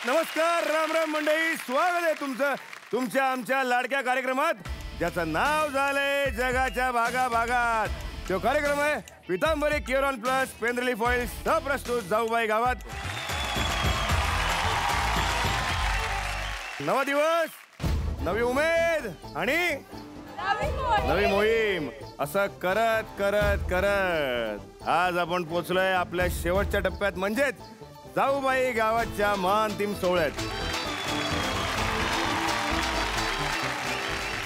नमस्कार, राम राम मंडळी, स्वागत आहे तुमचं तुमच्या आमच्या लाडक्या कार्यक्रमात ज्याचं नाव झालंय जगाच्या भागा भागात. तो कार्यक्रम आहे Pitambari Kieron plus pain relief oil सप्रस्तुत जाऊबाई गावात. नवा दिवस, नवी उमेद आणि नवी मोहीम. असं करत करत करत आज आपण पोचलोय आपल्या शेवटच्या टप्प्यात, म्हणजेच जाऊबाई गावाच्या अंतिम सोहळ्यात.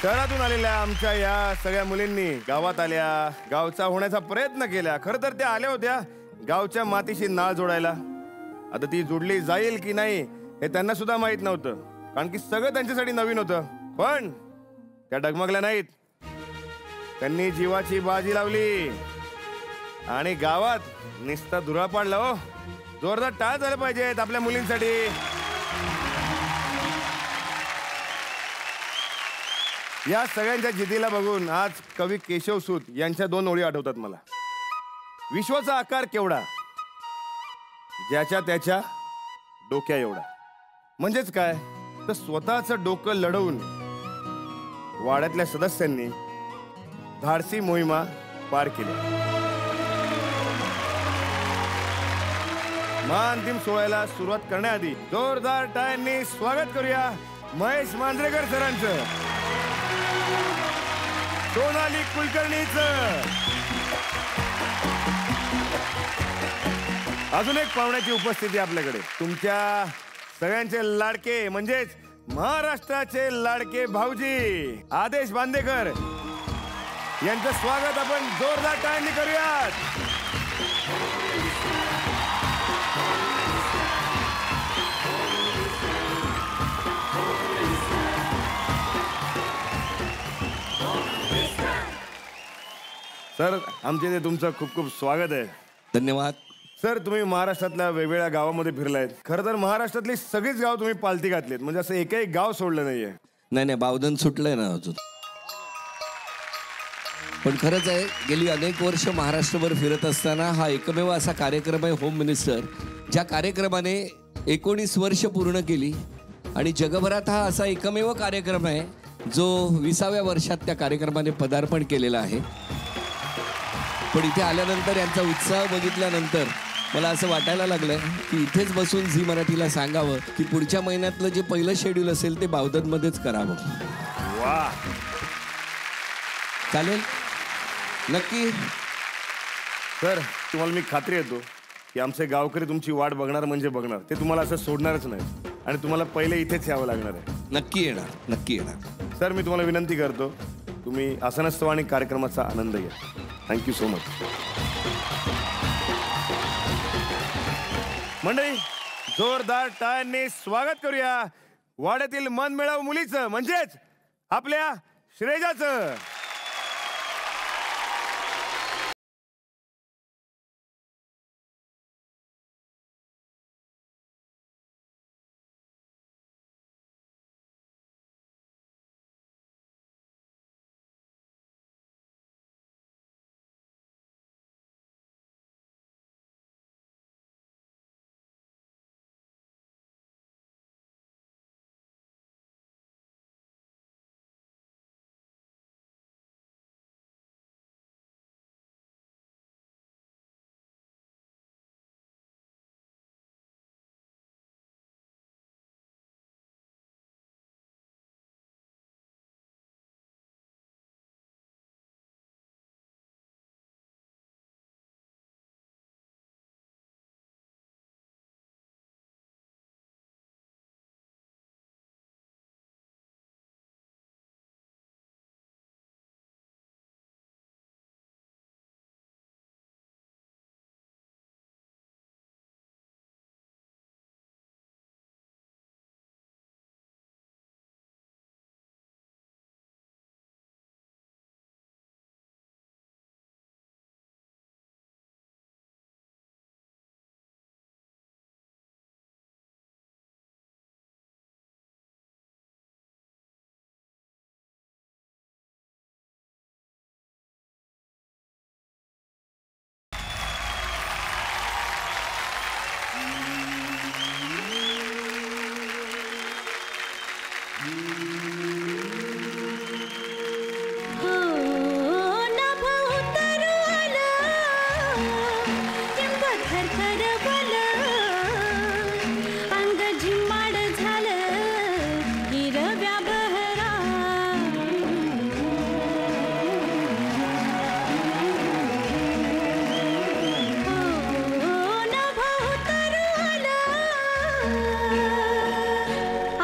शहरातून आलेल्या आमच्या या सगळ्या मुलींनी गावात आल्या, गावचा होण्याचा प्रयत्न केला. खरं तर त्या आल्या होत्या गावच्या मातीशी नाळ जोडायला. आता ती जोडली जाईल की नाही हे त्यांना सुद्धा माहित नव्हतं, कारण की सगळं त्यांच्यासाठी नवीन होतं. पण त्या डगमगल्या नाहीत. त्यांनी जीवाची बाजी लावली आणि गावात निस्ता धुरा पाडला. हो, जोरदार टाळ झालं पाहिजेत आपल्या मुलींसाठी. या सगळ्यांच्या जिद्दीला बघून आज कवी केशव सूत यांच्या 2 ओळी आठवतात मला. विश्वाचा आकार केवढा, ज्याच्या त्याच्या डोक्या एवढा. म्हणजेच काय तर स्वतःचं डोकं लढवून वाड्यातल्या सदस्यांनी धाडसी मोहिमा पार केल्या. अंतिम सोहळ्याला सुरुवात करण्याआधी जोरदार टाळ्यांनी स्वागत करूया महेश मांजरेकर सरांचं, सोनाली कुलकर्णीचं. अजून एक पाहुण्याची उपस्थिती आपल्याकडे. तुमच्या सगळ्यांचे लाडके, म्हणजेच महाराष्ट्राचे लाडके भाऊजी आदेश बांदेकर यांचं स्वागत आपण जोरदार टाळ्यांनी करूयात. सर, आमच्या इथे तुमचं खूप खूप स्वागत आहे. धन्यवाद. सर, तुम्ही महाराष्ट्रातल्या वेगवेगळ्या गावामध्ये फिरलायत. खरं तर महाराष्ट्रातली सगळीच गाव तुम्ही पालती घातलीत, म्हणजे असं एकही गाव सोडलं नाहीये. नाही, बावधन सुटलंय ना अजून. पण खरंच आहे, गेली अनेक वर्ष महाराष्ट्रभर फिरत असताना हा एकमेव असा कार्यक्रम आहे होम मिनिस्टर, ज्या कार्यक्रमाने 19 वर्ष पूर्ण केली. आणि जगभरात हा असा एकमेव कार्यक्रम आहे जो 20व्या वर्षात त्या कार्यक्रमाने पदार्पण केलेलं आहे. पण इथे आल्यानंतर यांचा उत्साह बघितल्यानंतर मला असं वाटायला लागलं की इथेच बसून झी मराठीला सांगावं की पुढच्या महिन्यातलं जे पहिलं शेड्यूल असेल ते बावधनमध्येच करावं. वा, चालेल? नक्की. सर, तुम्हाला मी खात्री देतो की आमचे गावकरी तुमची वाट बघणार म्हणजे बघणार. ते तुम्हाला असं सोडणारच नाही आणि तुम्हाला पहिले इथेच यावं लागणार आहे. नक्की येणार, नक्की येणार. सर, मी तुम्हाला विनंती करतो, तुम्ही आसनस्थ आणि कार्यक्रमाचा आनंद घ्या. Thank you so much. मंडळी, जोरदार टाळ्यांनी स्वागत करूया वाड्यातील मनमिळावू मुलीचं, म्हणजेच आपल्या श्रेजाचं. तरबल अंग झिम्माड झालं हिरव्या बहरा नभो तरुला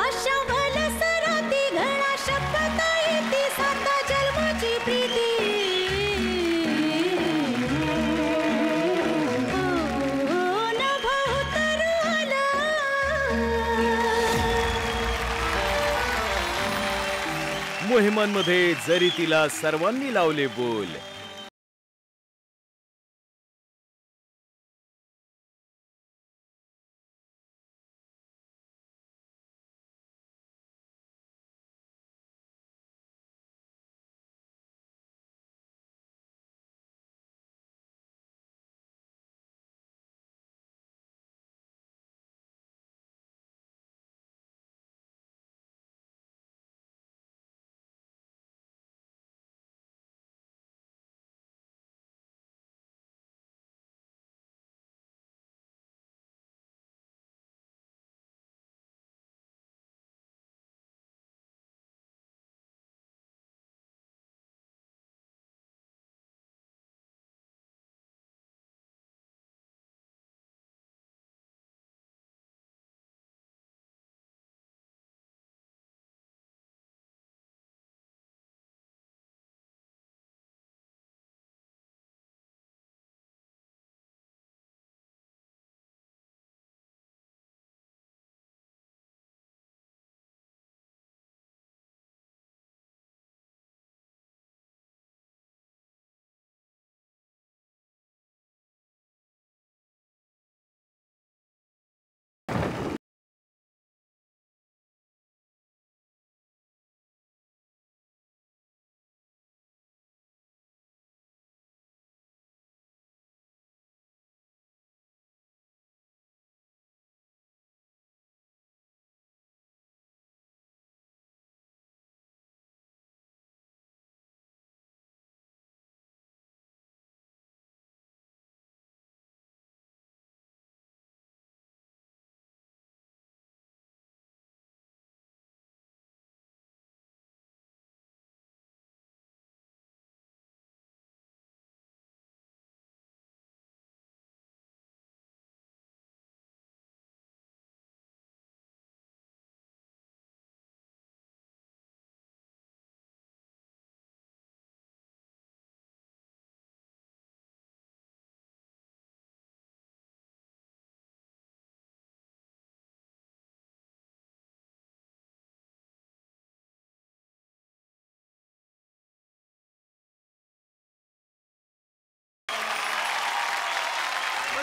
आशा भलसराती घडा शपथ येती साता जन्माची प्रीती मोहिमांमध्ये जरी तिला सर्वांनी लावले बोल.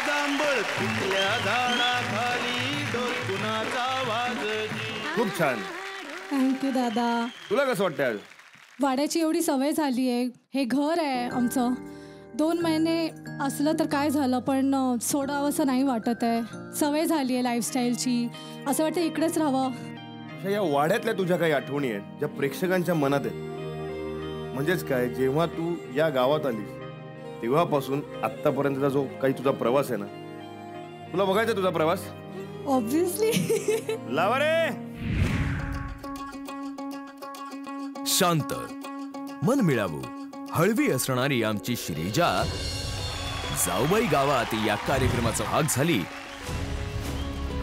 जांभळ पिकल्या झाडाखाली डोल कुणाचा वाजजी. खूप छान. थँक्यू दादा. तुला कसं वाटतं आज? वाड्याची एवढी सवय झाली आहे. हे घर आहे आमचं. 2 महिने असलं तर काय झालं, पण सोडावंसं नाही वाटत आहे. सवय झाली आहे लाईफस्टाईलची. असं वाटतं इकडेच राहावं. या वाड्यातल्या तुझ्या काही आठवणी आहेत ज्या प्रेक्षकांच्या मनात आहेत? म्हणजेच काय, जेव्हा तू या गावात आलीस तेव्हापासून आत्तापर्यंतचा जो काही तुझा प्रवास आहे ना, तुला बघायचा तुझा प्रवास? ऑब्विसली. लावा रे. शांत मन मिळावू हळवी असणारी आमची श्रीजा जाऊबाई गावात या कार्यक्रमाचा भाग झाली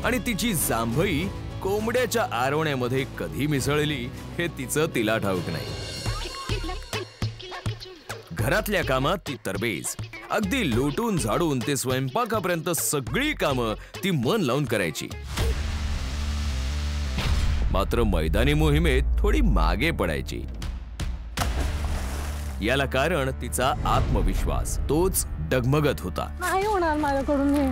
आणि तिची जांभई कोंबड्याच्या आरवण्यामध्ये कधी मिसळली हे तिचं तिला ठाऊक नाही. घरातल्या कामात ती तरबेज. अगदी लोटून झाडून ते स्वयंपाकापर्यंत सगळी कामं ती मन लावून करायची. मात्र मैदानी मोहिमेत थोडी मागे पडायची. याला कारण तिचा आत्मविश्वास. तोच डगमगत होता. नाही होणार माझ्याकडून हे.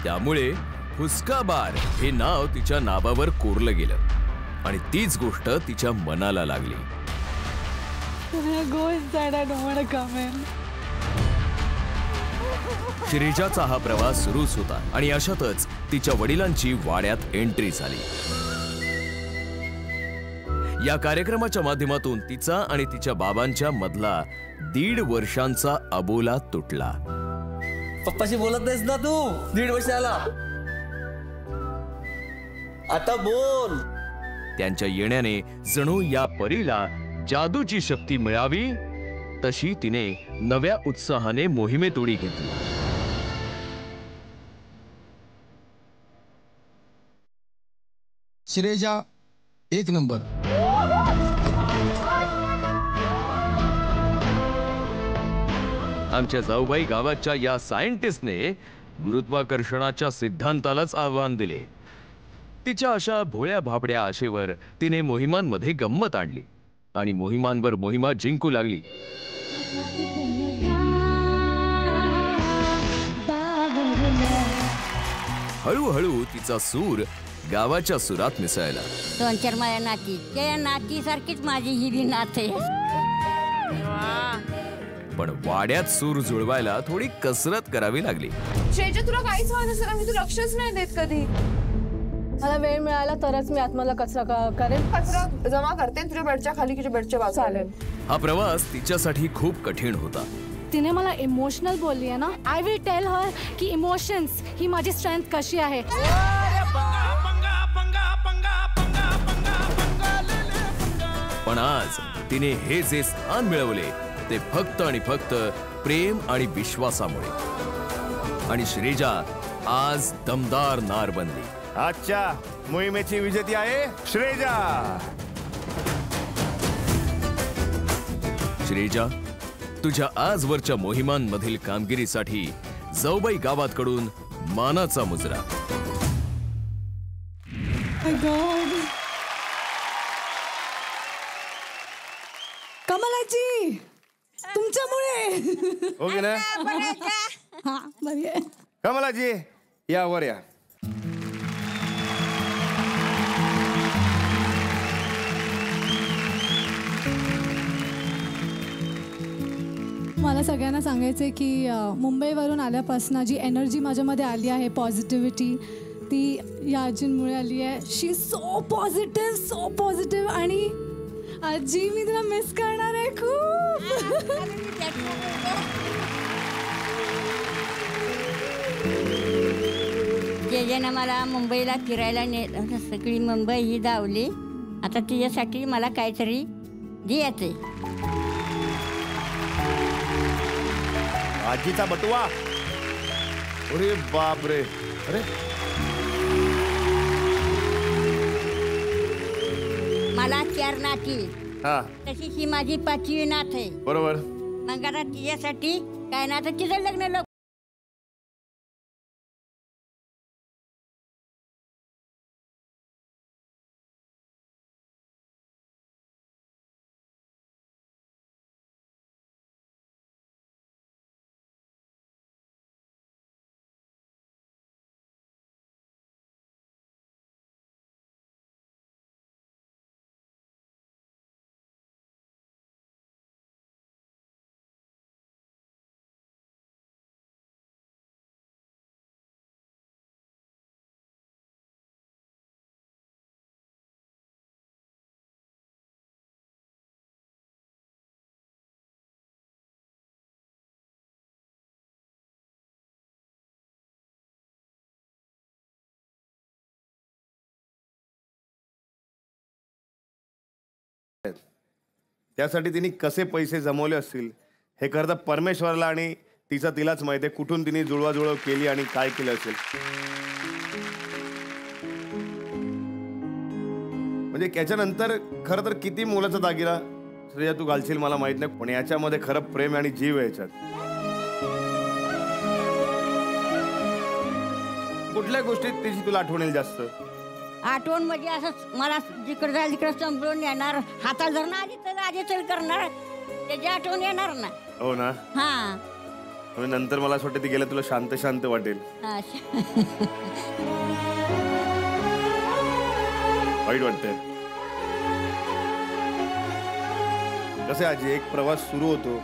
त्यामुळे हुस्का बार हे नाव तिच्या नावावर कोरलं गेलं आणि तीच गोष्ट तिच्या मनाला लागली. श्रीजाचा हा प्रवास सुरूच होता आणि अशातच तिच्या वडिलांची वाड्यात एंट्री झाली. या कार्यक्रमाच्या माध्यमातून तिचा आणि तिच्या बाबांच्या मधला 1.5 वर्षांचा अबोला तुटला. पप्पाशी बोलत नाहीस ना तू 1.5 वर्षाला. आता बोल. त्यांच्या येण्याने जणू या परीला जादूची शक्ती मिळावी तशी तिने नव्या उत्साहाने मोहिमेत उडी घेतली. श्रेजा 1 नंबर. आमच्या जाऊबाई गावाच्या या सायंटिस्टने गुरुत्वाकर्षणाच्या सिद्धांतालाच आव्हान दिले. तिच्या अशा भोळ्या भाबड्या आशेवर तिने मोहिमांमध्ये गंमत आणली आणि मोहिमांवर मोहिमा जिंकू लागली. हळूहळू तिचा सूर गावाच्या सुरात मिसळला. 2-4 माझ्या नाती, त्या नातीसारखीच माझी ही बी नात आहे. पण वाड्यात सूर जुळवायला थोडी कसरत करावी लागली. श्रेजा, तुला काहीच व्हायचं नसेल ना, मी तू लक्षच नाही देत कधी. मला वेळ मिळाला तरच मी आत्माला कचरा करेन. कचरा जमा करते तुझ्या बेडच्या खाली, तुझ्या बेडच्या बाजूला. चालेल. हा प्रवास तिच्यासाठी खूप कठीण होता. तिने मला इमोशनल बोलली आहे ना. आय विल टेल हर की इमोशन्स ही माझी स्ट्रेंथ कशी आहे. पण आज तिने हे जे स्थान मिळवले ते फक्त आणि फक्त प्रेम आणि विश्वासामुळे. आणि श्रेजा आज दमदार नार बनली. आजच्या मोहिमेची विजेती आहे श्रेजा. श्रेजा, तुझ्या आजवरच्या मोहिमांमधील कामगिरीसाठी जाऊबाई गावाकडून मानाचा मुजरा. कमलाजी, तुमच्यामुळे. ओके ना. हा, बरी आहे. कमलाजी या वर या. मला सगळ्यांना सांगायचं आहे की मुंबईवरून आल्यापासून जी एनर्जी माझ्यामध्ये आली आहे, पॉझिटिव्हिटी, ती या आजींमुळे आली आहे. शी इज सो पॉझिटिव्ह. आणि आजी, मी तुला मिस करणार आहे खूप. जेजेनं मला मुंबईला फिरायला सगळी मुंबई ही धावली. आता तिच्यासाठी मला काहीतरी द्यायचंय. आजीचा बटवा. अरे बाप रे. अरे मला 4 नाती, हा तशी ही माझी 5वी नात आहे. बरोबर. मग आता तिच्यासाठी काय ना, तर तिचं लग्न त्यासाठी तिने कसे पैसे जमवले असतील हे खरं परमेश्वराला आणि तिलाच माहिती आहे, कुठून तिने जुळवाजुळव केली आणि काय केलं असेल. म्हणजे याच्यानंतर खरं तर किती मोलाचा दागिना श्रेया तू घालशील मला माहित नाही, पण याच्यामध्ये खरं प्रेम आणि जीव आहे याच्यात. कुठल्या गोष्टीत तिची तुला आठवण येईल जास्त? आठवण म्हणजे असं मला जिकडे जायला तिकडे संपळून येणार, हातात धरणं आधी चल करणार, त्याची आठवण येणार ना. हो ना. हा, नंतर मला असं वाटतं ती गेल्या तुला शांत शांत वाटेल. वाईट वाटतंय. कसं आजी, एक प्रवास सुरू होतो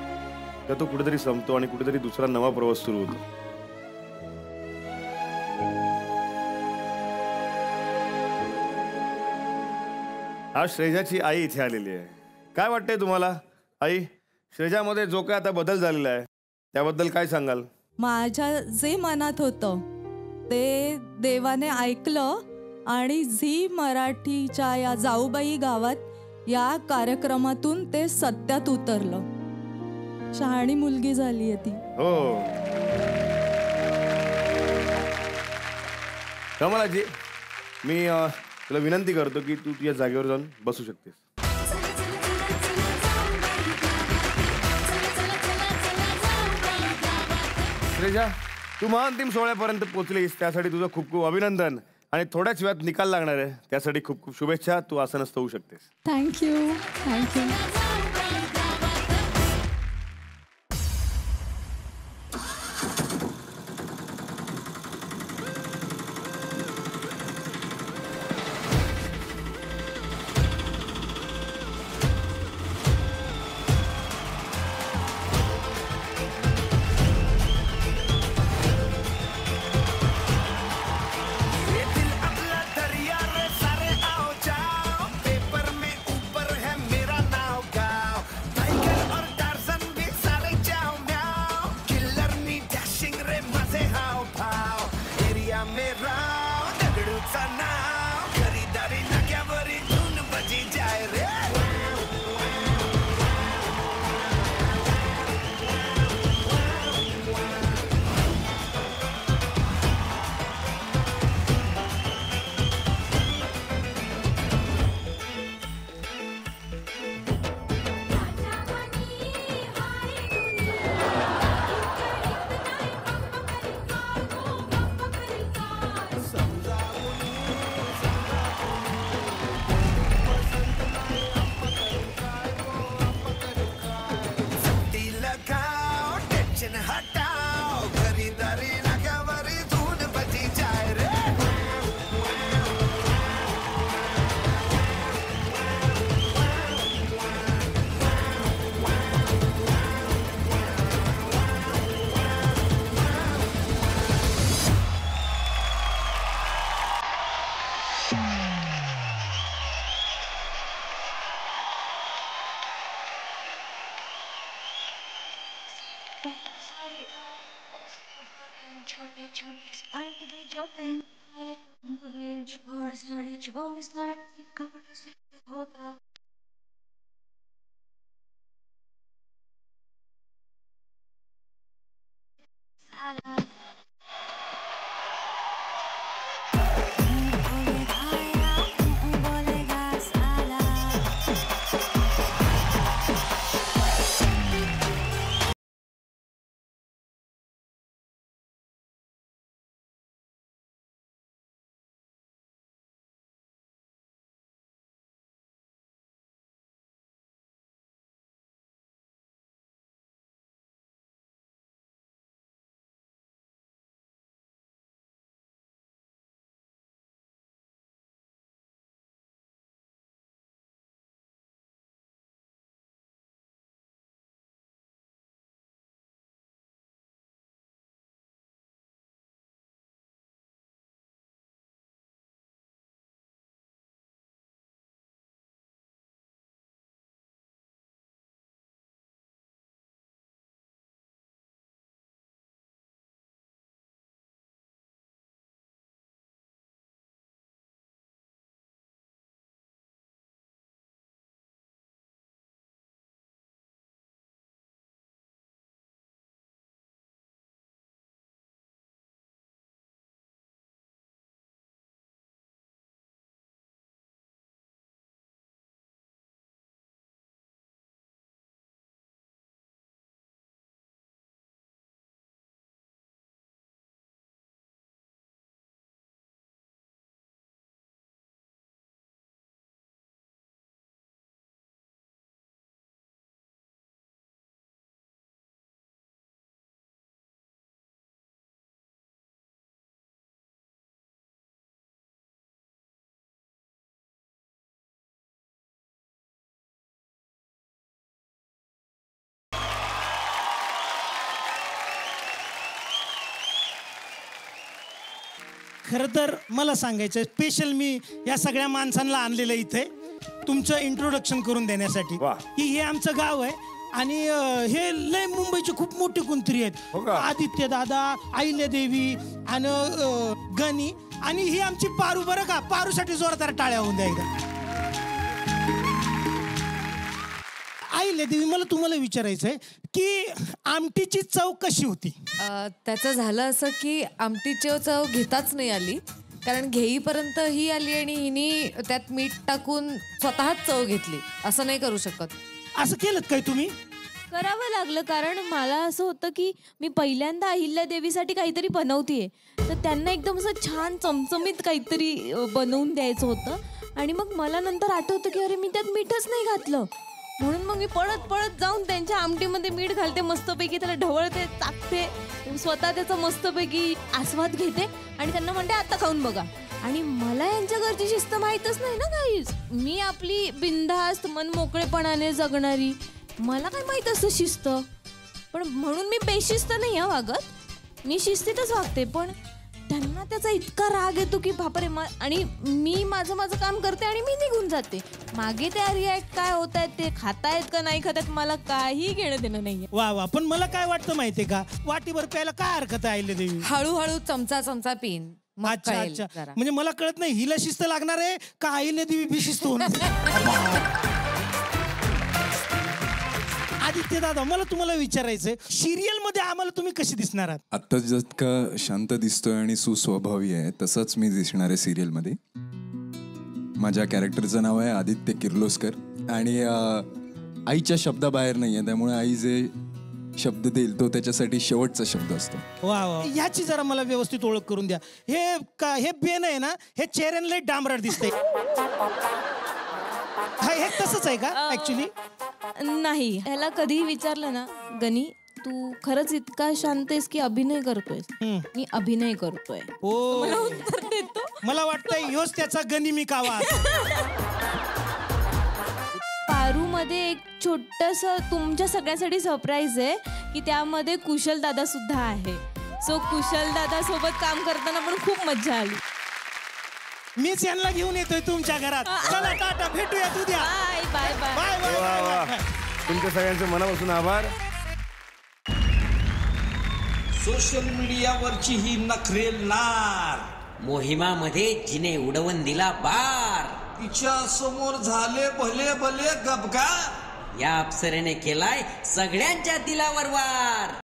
तर तो कुठेतरी संपतो आणि कुठेतरी दुसरा नवा प्रवास सुरू होतो. आज श्रेजाची आई इथे आलेली आहे. काय वाटतंय तुम्हाला आई? श्रेजामध्ये जो काय आता बदल झालेला आहे त्याबद्दल काय सांगाल? माझ्या जे मनात होतं ते देवाने ऐकलं आणि झी मराठीच्या या जाऊबाई गावात या कार्यक्रमातून ते सत्यात उतरलं. शहाणी मुलगी झाली आहे ती. हो कमलाजी, मी तुला विनंती करतो की तू तुझ्या जागेवर जाऊन बसू शकतेस. श्रेजा, तू महाअंतिम सोहळ्यापर्यंत पोहोचलीस त्यासाठी तुझं खूप खूप अभिनंदन आणि थोड्याच वेळात निकाल लागणार आहे त्यासाठी खूप खूप शुभेच्छा. तू आसनस्थ होऊ शकतेस. Thank you thank you. खरं तर मला सांगायचं स्पेशल मी या सगळ्या माणसांना आणलेलं इथे तुमचं इंट्रोडक्शन करून देण्यासाठी की हे आमचं गाव आहे आणि हे लय मुंबईचे खूप मोठे कोणतरी हो आहेत. का? आदित्य दादा, अहिल्यादेवी आणि गणी आणि ही आमची पारू. बरं का, पारूसाठी जोरदार टाळ्या होऊन द्या एकदा. अहिल्यादेवी, मला तुम्हाला विचारायचंय की आमटीची चव कशी होती? त्याचं झालं असं की आमटीची चव घेताच नाही आली, कारण घेईपर्यंत ही आली आणि हिनी त्यात मीठ टाकून स्वतःच चव घेतली. असं नाही करू शकत. असं केलं काय तुम्ही? करावं लागलं, कारण मला असं होतं की मी पहिल्यांदा अहिल्यादेवीसाठी काहीतरी बनवतेय, तर त्यांना एकदम असं छान चमचमीत काहीतरी बनवून द्यायचं होतं. आणि मग मला नंतर आठवतं की अरे मी त्यात मीठच नाही घातलं, म्हणून मग मी पळत पळत जाऊन त्यांच्या आमटीमध्ये मीठ घालते, मस्तपैकी त्याला ढवळते, टाकते, स्वतः त्याचा मस्तपैकी आस्वाद घेते आणि त्यांना म्हणते आता खाऊन बघा. आणि मला यांच्या घरची शिस्त माहीतच नाही ना काहीच. मी आपली बिनधास्त मन मोकळेपणाने जगणारी, मला काय माहीत असतं शिस्त. पण म्हणून मी बेशिस्त नाही वागत, मी शिस्तीतच वागते. पण त्यांना त्याचा इतका राग येतो की बापरे. आणि मी माझं काम करते आणि मी निघून जाते. मागे त्या रिॲक्ट काय होत आहेत, ते खातायत का नाही खातायत, मला काही घेणं देणं नाहीये. वा वा. पण मला काय वाटतं माहितीये का, वाटीभर प्यायला काय हरकत आहे अहिल्यादेवी? हळूहळू चमचा पिन. अच्छा अच्छा. म्हणजे मला कळत नाही, हिला शिस्त लागणार आहे का अहिल्यादेवी बेशिस्त होणार? आदित्य दादा, मला तुम्हाला विचारायचंय, सिरियल मध्ये आम्हाला तुम्ही कशी दिसणार आहात? आता जितका शांत दिसतोय आणि सुस्वभावी आहे तसंच मी दिसणार आहे सिरियल मध्ये. माझ्या कॅरेक्टरचं नाव आहे आदित्य किर्लोस्कर आणि आईच्या शब्दाबाहेर नाहीये, त्यामुळे आई जे शब्द देईल तो त्याच्यासाठी शेवटचा शब्द असतो. वा वा. ह्याची जरा मला व्यवस्थित ओळख करून द्या. हे बेन आहे ना, हे चेहऱ्याला लय डांबराट दिसतंय. हे तसंच आहे का ऍक्च्युली? नाही, ह्याला कधीही विचारलं ना, गणी तू खरंच इतका शांत आहेस की अभिनय करतोय? मी अभिनय करतोय. मला उत्तर देतो. मला वाटतंय ह्योच त्याचा गणी मी कावा. पारू मध्ये एक छोटस तुमच्या सगळ्यांसाठी सरप्राईज आहे की त्यामध्ये कुशल दादा सुद्धा आहे. सो कुशल दादा सोबत काम करताना पण खूप मज्जा आली. मीच यांना घेऊन येतोय तुमच्या घरात. चला टाटा, भेटूया उद्या. बाय बाय बाय बाय वा वा. तुमच्या सगळ्यांचे मनापासून आभार. सोशल मीडियावरची ही नखरेल नार, मोहिमामध्ये जिने उडवून दिला बार, तिच्या समोर झाले भले भले गबगार, या अप्सरेने केलाय सगळ्यांच्या दिलावर वार.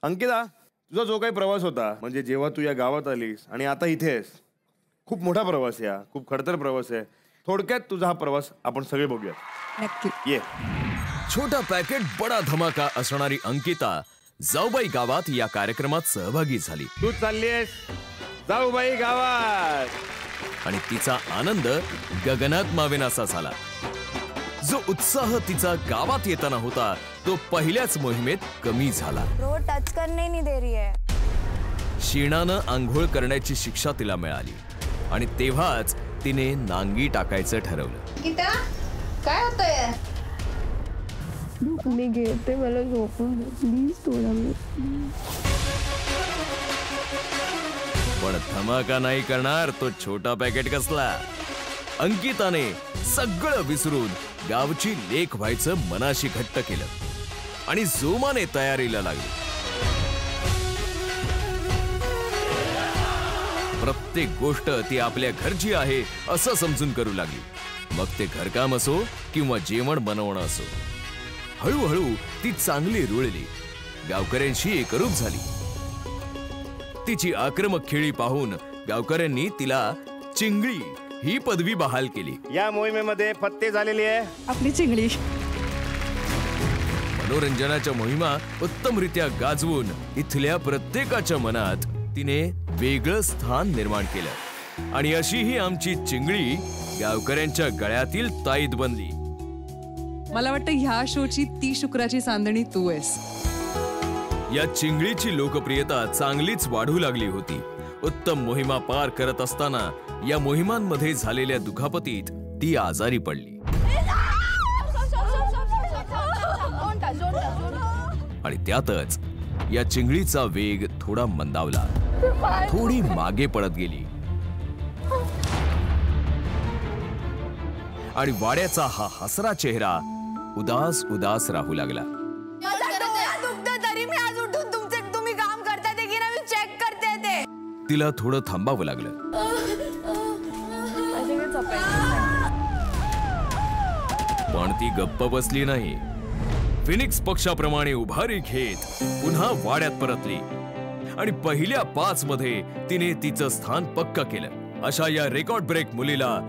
अंकिता, तुझा जो काही प्रवास होता, म्हणजे जेव्हा तू या गावात आलीस आणि आता इथे आहेस, खूप मोठा प्रवास आहे हा, खूप खडतर प्रवास आहे. थोडक्यात तुझा हा प्रवास आपण सगळे बघूया. नक्की ये. छोटा पॅकेट बडा धमाका असणारी अंकिता जाऊबाई गावात या कार्यक्रमात सहभागी झाली. तू चाललीस जाऊबाई गावात, आणि तिचा आनंद गगनात मावेनासा झाला. जो उत्साह तिचा गावात येताना होता तो पहिल्याच मोहिमेत कमी झाला. रोड टच करने नहीं दे रही है. शीणानं आंघोळ करण्याची शिक्षा तिला मिळाली आणि तेव्हाच तिने नांगी टाकायचं ठरवलं. गीता, काय होतंय? मी घेते, मला झोपून प्लीज थोडा वेळ. पण धमाका नाही करणार तो छोटा पॅकेट कसला. अंकिताने सगळं विसरून गावची लेक व्हायचं मनाशी घट्ट केलं आणि जोमाने तयारीला लागली. प्रत्येक गोष्ट ती आपल्या घरची आहे असं समजून करू लागली. मग ते घरकाम असो किंवा जेवण बनवणं असो. हळूहळू ती चांगली रुळली, गावकऱ्यांशी एकरूप झाली. तिची आक्रमक खेळी पाहून गावकऱ्यांनी तिला चिंगळी ही पदवी बहाल केली. या मोहिमेमध्ये फत्ते झालेली आहे आपली चिंगळी. मनोरंजनाच्या मोहिमा उत्तमरित्या गाजवून इथल्या प्रत्येकाच्या मनात तिने वेगळं स्थान निर्माण केलं आणि अशी ही आमची चिंगळी गावकऱ्यांच्या गळ्यातील ताईत बनली. मला वाटतं ह्या शोची ती शुक्राची चांदणी तू आहेस. या चिंगळीची लोकप्रियता चांगलीच वाढू लागली होती. उत्तम मोहिमा पार करत असताना या मोहिमांमध्ये झालेल्या दुखापतीत ती आजारी पडली आणि त्यातच या चिंगळीचा वेग थोडा मंदावला, थोडी मागे पडत गेली आणि वाड्याचा हा हसरा चेहरा उदास उदास राहू लागला. तरी मी आज उठून तुम्ही काम करताय ते की नाही चेक करते ते. तिला थोडं थांबावं लागलं. पण ती गप्प बसली नाही. फिनिक्स पक्षाप्रमाणे उभारी घेत पुन्हा वाड्यात परतली आणि पहिल्या 5 मध्ये तिने तिचं स्थान पक्क केलं. अशा या रेकॉर्ड ब्रेक मुलीला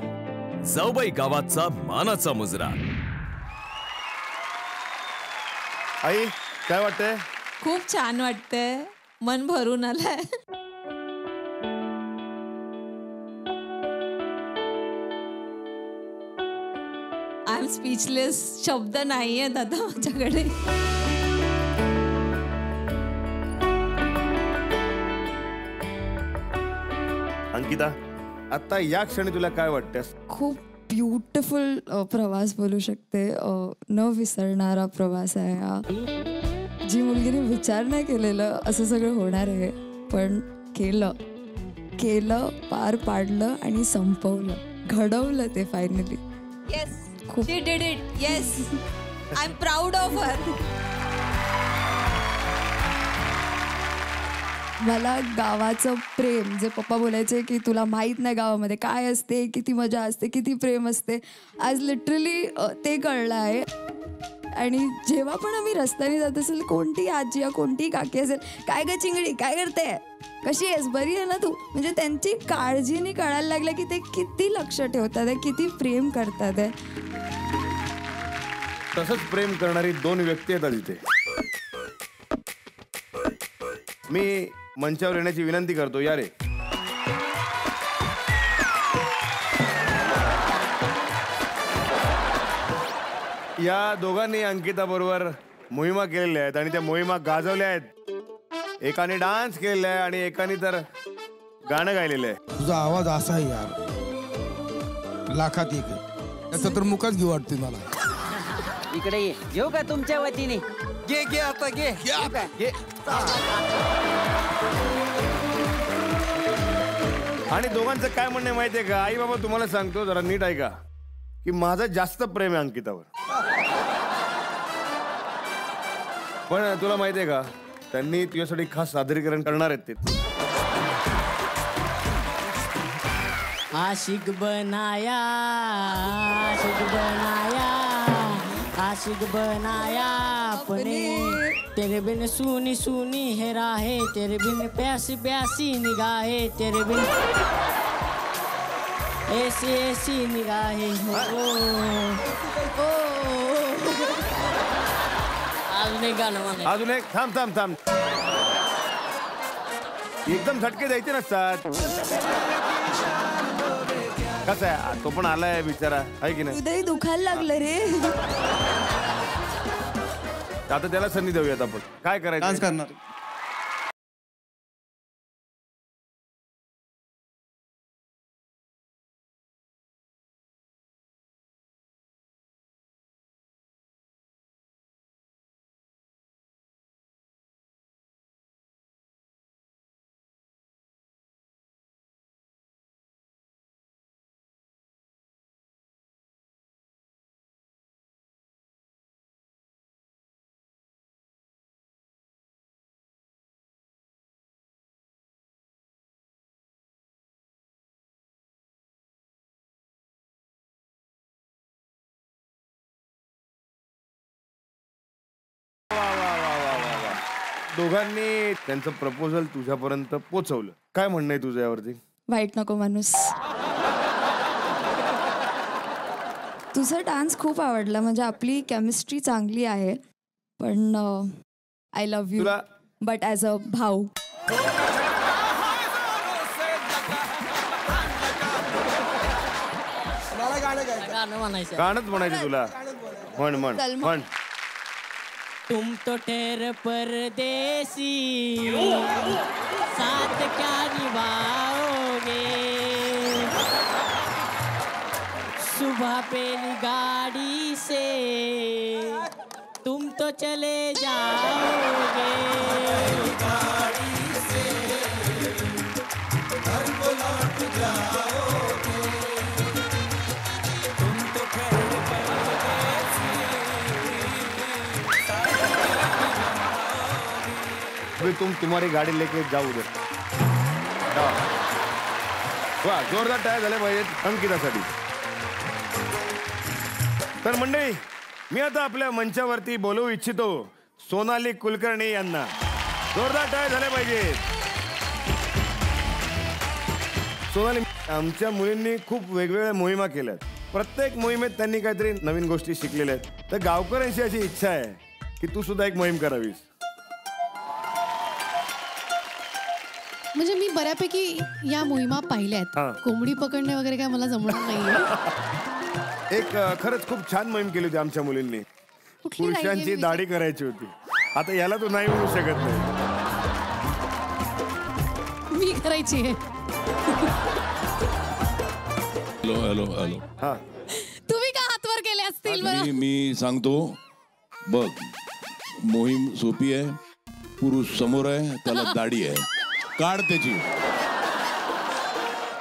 जाऊबाई गावाचा मानाचा मुजरा. आई, काय वाटतंय? खूप छान वाटतंय, मन भरून आलंय. I am speechless. शब्द नाहीये दादा माझ्याकडे. अंकिता, आता या क्षणी तुला काय वाटतं? खूप ब्युटिफुल प्रवास बोलू शकते. न विसरणारा प्रवास आहे हा. जी मुलगीने विचार नाही केलेलं असं सगळं होणार आहे, पण केलं, पार पाडलं आणि संपवलं, घडवलं ते finally. Yes, she did it. Yes, I am proud of her. मला गावाचं प्रेम, जे पप्पा बोलायचे की तुला माहीत नाही गावामध्ये काय असते, किती मजा असते, किती प्रेम असते, आज लिटरली ते कळलं आहे. आणि जेव्हा पण आम्ही रस्त्याने जात असेल, कोणती आजी या कोणती काकी असेल, काय ग चिंगडी, काय करते, कशी आहेस, बरी आहे ना तू, म्हणजे त्यांची काळजीने कळायला लागलं की ते किती लक्ष ठेवतात आहे, किती प्रेम करतात आहे. तसंच प्रेम करणारी 2 व्यक्ती आहेत इथे. मी मंचावर येण्याची विनंती करतो. या रे. या दोघांनी अंकिता बरोबर मोहिमा केलेल्या आहेत आणि त्या मोहिमा गाजवल्या आहेत. एकाने डान्स केलेला आहे आणि एकाने तर गाणं गायलेलं आहे. तुझा आवाज असा आहे यार, लाखात एक आहे. त्याचा तर मुखच घेऊ वाटते मला. इकडे ये, घेऊ का तुमच्या वतीने? घे आता घे. आणि दोघांचं काय म्हणणं माहितीये का? आई बाबा तुम्हाला सांगतो, जरा नीट ऐका, की माझं जास्त प्रेम आहे अंकितावर. पण तुला माहितीये का, त्यांनी तुझ्यासाठी खास सादरीकरण करणार आहेत ते. आशिक बनाया, आशिक बनाया आपने, तेरे बिन सुनी सुनी है राहें, तेरे बिन प्यासी प्यासी निगाहें, तेरे बिन ऐसी ऐसी निगाहें हो। अजून एक गाणं म्हणायचं. अजून एक. थांब थांब थांब. एकदम झटके द्यायचे नसतात. कसं आहे, तो पण आलाय बिचारा, आहे की नाही? हृदय दुखायला लागलं रे. आता त्याला संधी देऊयात आपण. काय करायचं? डान्स करणार. दोघांनी त्यांचं प्रपोजल तुझ्यापर्यंत पोहोचवलं. काय म्हणणं आहे तुझं यावरती? वाईट नको माणूस. तुझा डान्स खूप आवडला, म्हणजे आपली केमिस्ट्री चांगली आहे, पण I love you but as a भाऊ. गाणंच म्हणायचं तुला. म्हण म्हण म्हण. तुम तो ठहर परदेसी, साथ क्या निभाओगे, सुबह पहली गाड़ी से तुम तो चले जाओगे, गाड़ी से घर को लौट जाओगे, तुम तो ठहर परदेसी. तुम तुम्हारी गाडी लेके जाऊ दे. वा, जोरदार टाळ्या झाल्या पाहिजेत अंकितासाठी. तर मंडळी, मी आता आपल्या मंचावरती बोलवू इच्छितो सोनाली कुलकर्णी यांना. जोरदार टाळ्या झाल्या पाहिजेत. सोनाली, आमच्या मुलींनी खूप वेगवेगळ्या मोहिमा केल्यात. प्रत्येक मोहिमेत त्यांनी काहीतरी नवीन गोष्टी शिकलेल्या आहेत. तर गावकऱ्यांची अशी इच्छा आहे की तू सुद्धा एक मोहीम करावीस. म्हणजे मी बऱ्यापैकी या मोहिमा पाहिल्यात. कोंबडी पकडणे वगैरे काय मला जमणार नाहीये. एक खरंच खूप छान मोहीम केली होती आमच्या मुलींनी. पुरुषांची दाढी करायची होती. आता याला तू नाही म्हणू शकत नाही. मी करायची आहे. Hello hello hello. हा, तुम्ही का हातवर केले असतील बरं? मी सांगतो बघ, मोहीम सोपी आहे. पुरुष समोर आहे, त्याला दाढी आहे, काढ त्याची.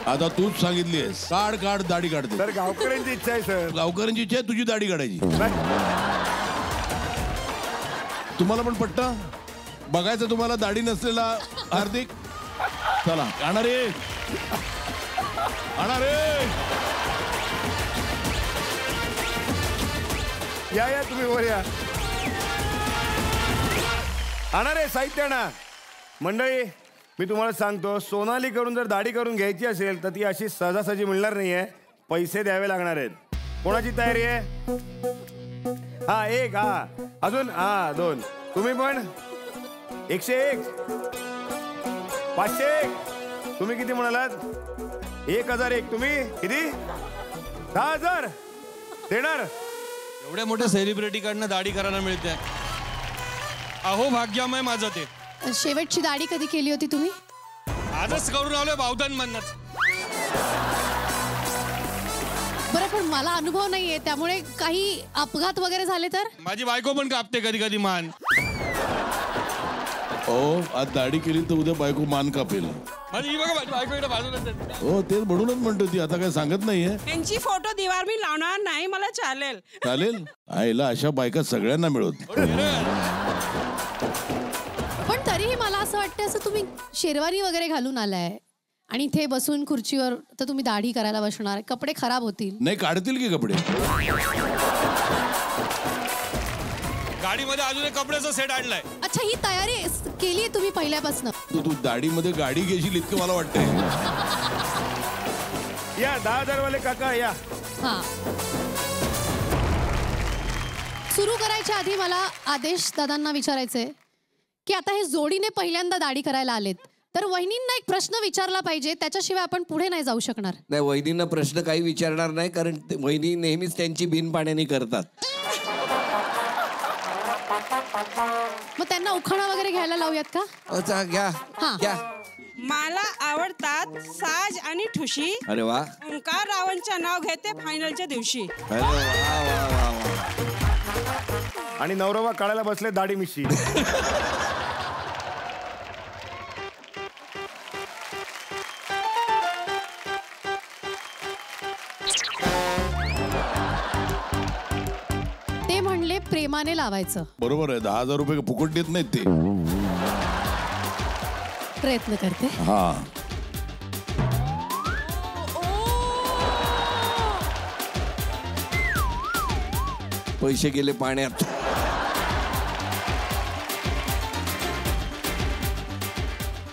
आता तूच सांगितली आहेस, काढ काढ दाढी काढते. तर गावकऱ्यांची इच्छा आहे सर. गावकऱ्यांची इच्छा आहे तुझी दाढी काढायची. तुम्हाला पण पट्टा बघायचं, तुम्हाला दाढी नसलेला हार्दिक. चला आणा रे, आणा रे. या तुम्ही वर या. आणा रे, साहित्य आणा. मंडळी, मी तुम्हाला सांगतो, सोनाली करून जर दाढी करून घ्यायची असेल तर ती अशी सहजासहजी मिळणार नाहीये. पैसे द्यावे लागणार आहेत. कोणाची तयारी आहे? हा, एक. हा, अजून. हा, 2. तुम्ही पण 101, 501. तुम्ही किती म्हणालात? 1001. तुम्ही किती? 10,000 देणार. एवढ्या मोठ्या सेलिब्रिटीकडनं दाढी करायला मिळते. अहो भाग्यमय माझं ते. शेवटची दाढी कधी केली होती तुम्ही? आजच करून आलोय बावधन म्हणत. बरं, पण मला अनुभव नाहीये, त्यामुळे काही अपघात वगैरे झाले तर? माझी बायको पण कापते कधी कधी मान. हो, आज दाढी केली तर उद्या बायको मान कापेल. माझी बघा, माझी बायको इकडे बाजूला. हो, तेच म्हणूनच म्हणतो ती आता काय सांगत नाहीये. त्यांची फोटो दीवार मी लावणार नाही, मला चालेल. चालेल. आईला अशा बायका सगळ्यांना मिळत. पण तरीही मला असं वाटतं, असं तुम्ही शेरवानी वगैरे घालून आलाय आणि इथे बसून खुर्चीवर तर तुम्ही दाढी करायला बसणार, कपडे खराब होतील. नाही, काढतील की कपडे. दाढीमध्ये अजून एक कपड्याचा सेट आणलाय. अच्छा, ही तयारी केली तुम्ही पहिल्यापासून? तू दाढीमध्ये गाडी घेशील इतकं मला वाटतंय. या 10,000 वाले काका या. हा, सुरू करायच्या आधी मला आदेश दादांना विचारायचंय की आता हे जोडीने पहिल्यांदा दाढी करायला आलेत, तर वहिनींना एक प्रश्न विचारला पाहिजे, त्याच्याशिवाय आपण पुढे नाही जाऊ शकणार. नाही, वहिनींना प्रश्न काही विचारणार नाही, कारण वहिनी नेहमीच त्यांची बिन पाण्याने करतात. मग त्यांना उखाणा वगैरे घ्यायला लावूयात का? घ्या घ्या. मला आवडतात साज आणि ठुशी. अरे वा. ओंकार रावणचं नाव घेते फायनलच्या दिवशी. अरे वा वा वा वा. आणि नवरबा काढायला बसले दाढी मिशी. ते म्हणले प्रेमाने लावायचं. बरोबर आहे. 10,000 रुपये फुकट देत नाहीत ते. प्रयत्न करते. हा, पैसे गेले पाण्यात.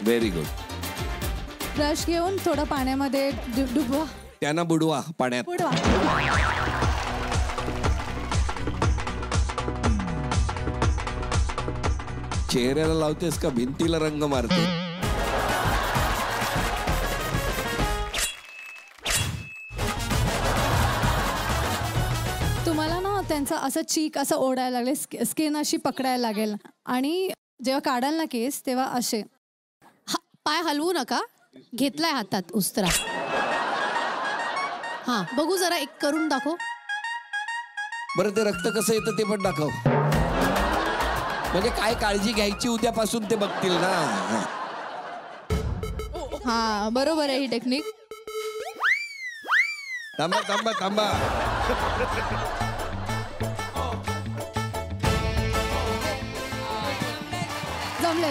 Very good. ब्रश घेऊन थोडं पाण्यामध्ये डुबवा. त्यांना बुडवा पाण्यात. बुडवा. चेहऱ्याला लावतेस का भिंतीला रंग मारते? तुम्हाला ना त्यांचं असं चीक असं ओढायला लागले, स्किन अशी पकडायला लागेल आणि जेव्हा काढाल ना केस तेव्हा असे. पाय हलवू नका. घेतलाय हातात उस्त्रा. हा, बघू जरा एक करून दाखव. बरं, ते रक्त कसं येतं ते पण दाखव. म्हणजे काय काळजी घ्यायची उद्यापासून ते बघतील ना. हा, बरोबर आहे ही टेक्निक. थांबा थांबा थांबा. जमले.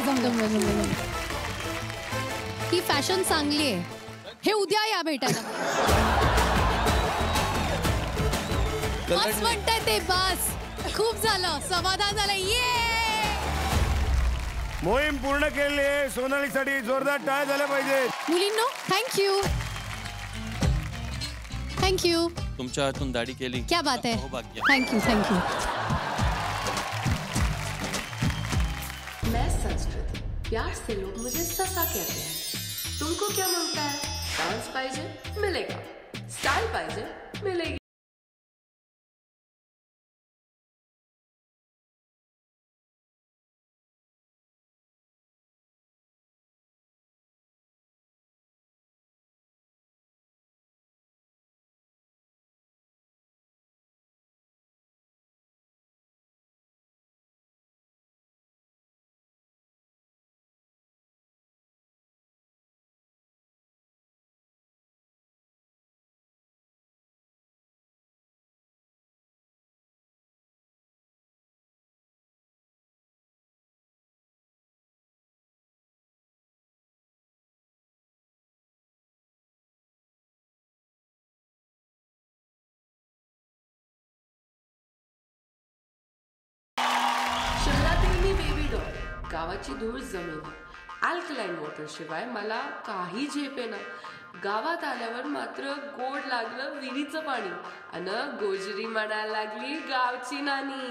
ही फॅशन चांगली आहे. हे उद्या या भेटायला. बस म्हणताय ते, बस खूप झालं, समाधान झालं. ये मोहीम पूर्ण केली आहे. सोनालीसाठी जोरदार टाळ्या झाल्या पाहिजे. मुलींनो, थँक्यू. थँक्यू. तुमच्या हातून दाढी केली. क्या बात है. भाग्य. थँक्यू. मैं संस्कृति, प्यार से लोग मुझे ससा कहते हैं. तुमको क्या मिलता है? डांस पाहिजे मिलेगा, स्टाइल पाहिजे मिलेगी. बेबी डॉल, गावाची धूळ जमीन, अल्कलाईन वॉटर शिवाय मला काही झेपेना. गावात आल्यावर मात्र गोड लागलं विहिरीचं पाणी, अन गोजरी म्हणायला लागली गावची नानी.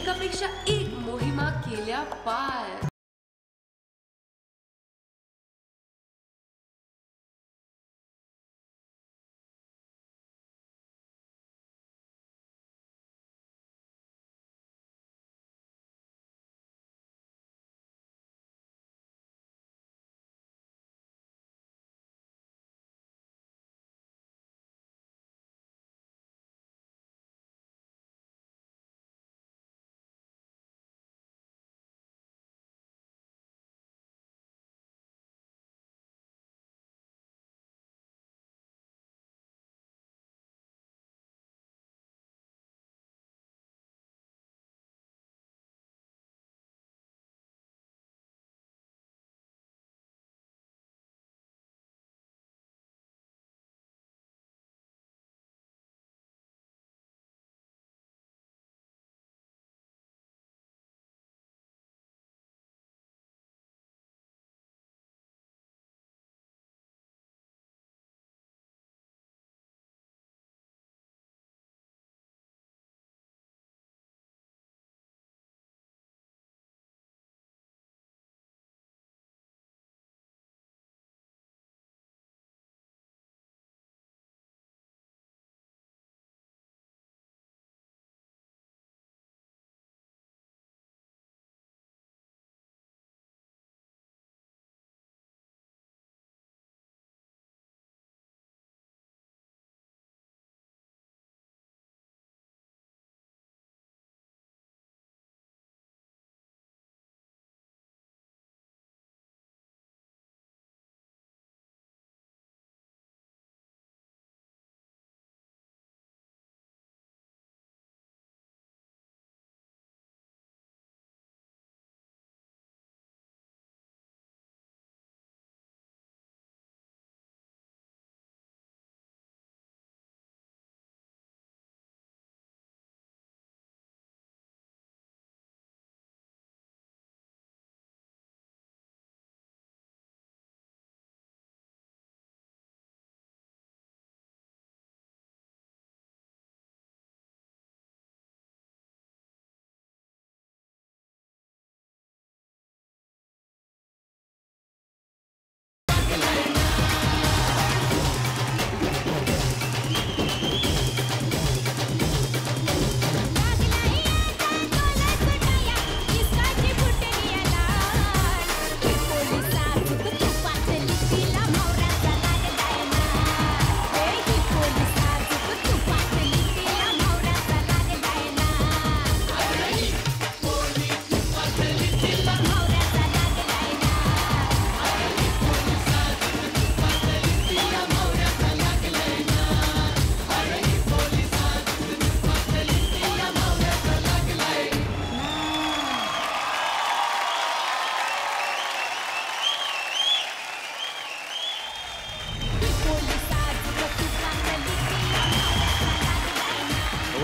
एकापेक्षा एक मोहिमा केल्या पार.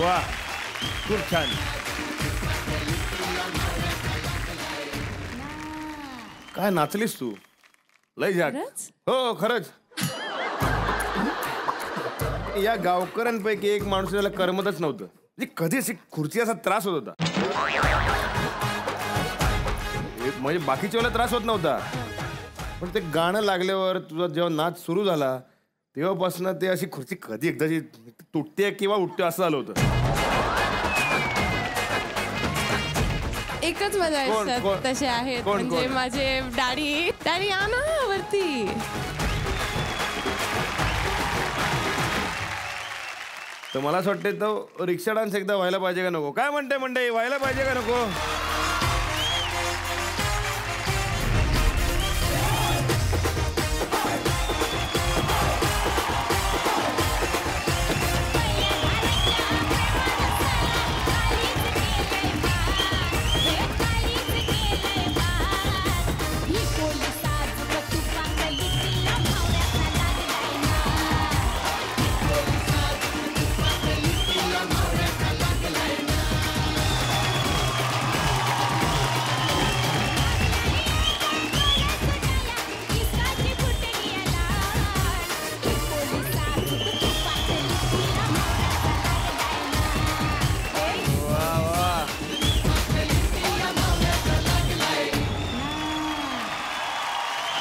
वा खूप छान. काय नाचलीस तू लय जाग. हो खरंच. या गावकऱ्यांपैकी एक माणूस त्याला करमतच नव्हतं. म्हणजे कधी अशी खुर्ची असा त्रास होत होता. म्हणजे बाकीच्या वेळेला त्रास होत नव्हता पण ते गाणं लागल्यावर तुझा जेव्हा नाच सुरू झाला तेव्हापासून ते अशी खुर्ची कधी एकदाची तुटते किंवा उठते असं झालं होतं. एकच माझ्या आयुष्यात तसे आहेत म्हणजे माझे डॅडी या ना वरती. तर मला असं वाटतं तो रिक्षा डान्स एकदा व्हायला पाहिजे का नको. काय म्हणते मंडळी व्हायला पाहिजे का नको.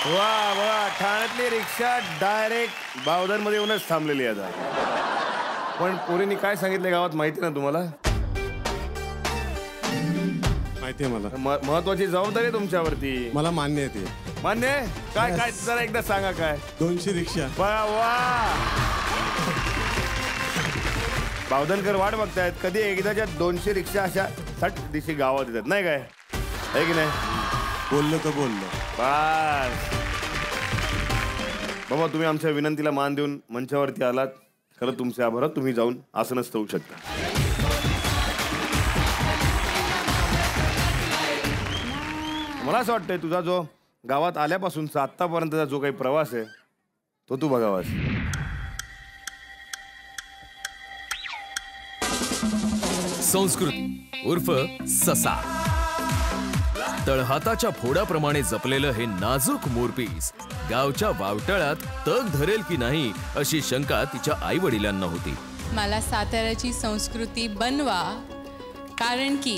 वा वा, ठाण्यातली रिक्षा डायरेक्ट बावधनमध्ये येऊनच थांबलेली आहे आता. पण पोरींनी काय सांगितलं गावात माहिती ना तुम्हाला? माहिती आहे मला. महत्वाची जबाबदारी आहे तुमच्यावरती. मला मान्य आहे ते. मान्य आहे? काय काय जरा एकदा सांगा काय. 200 रिक्षा. वा, बावधनकर वाट बघतायत कधी एकदाच्या 200 रिक्षा अशा सट दिशी गावात येतात, नाही काय? आहे की नाही? बोललो तर बोललो. बस बाबा, तुम्ही आमच्या विनंतीला मान देऊन मंचावरती आलात, खरं तुमचे आभार. तुम्ही जाऊन आसनस्थ होऊ शकता. मला असं वाटतंय तुझा जो गावात आल्यापासूनचा आतापर्यंतचा जो काही प्रवास आहे तो तू बघावास. संस्कृत उर्फ ससा. तळहाताच्या फोडाप्रमाणे जपलेलं हे नाजूक मोरपीस गावच्या वावटळात तग धरेल की नाही अशी शंका तिच्या आई वडिलांना होती. मला साताऱ्याची संस्कृती बनवा, कारण की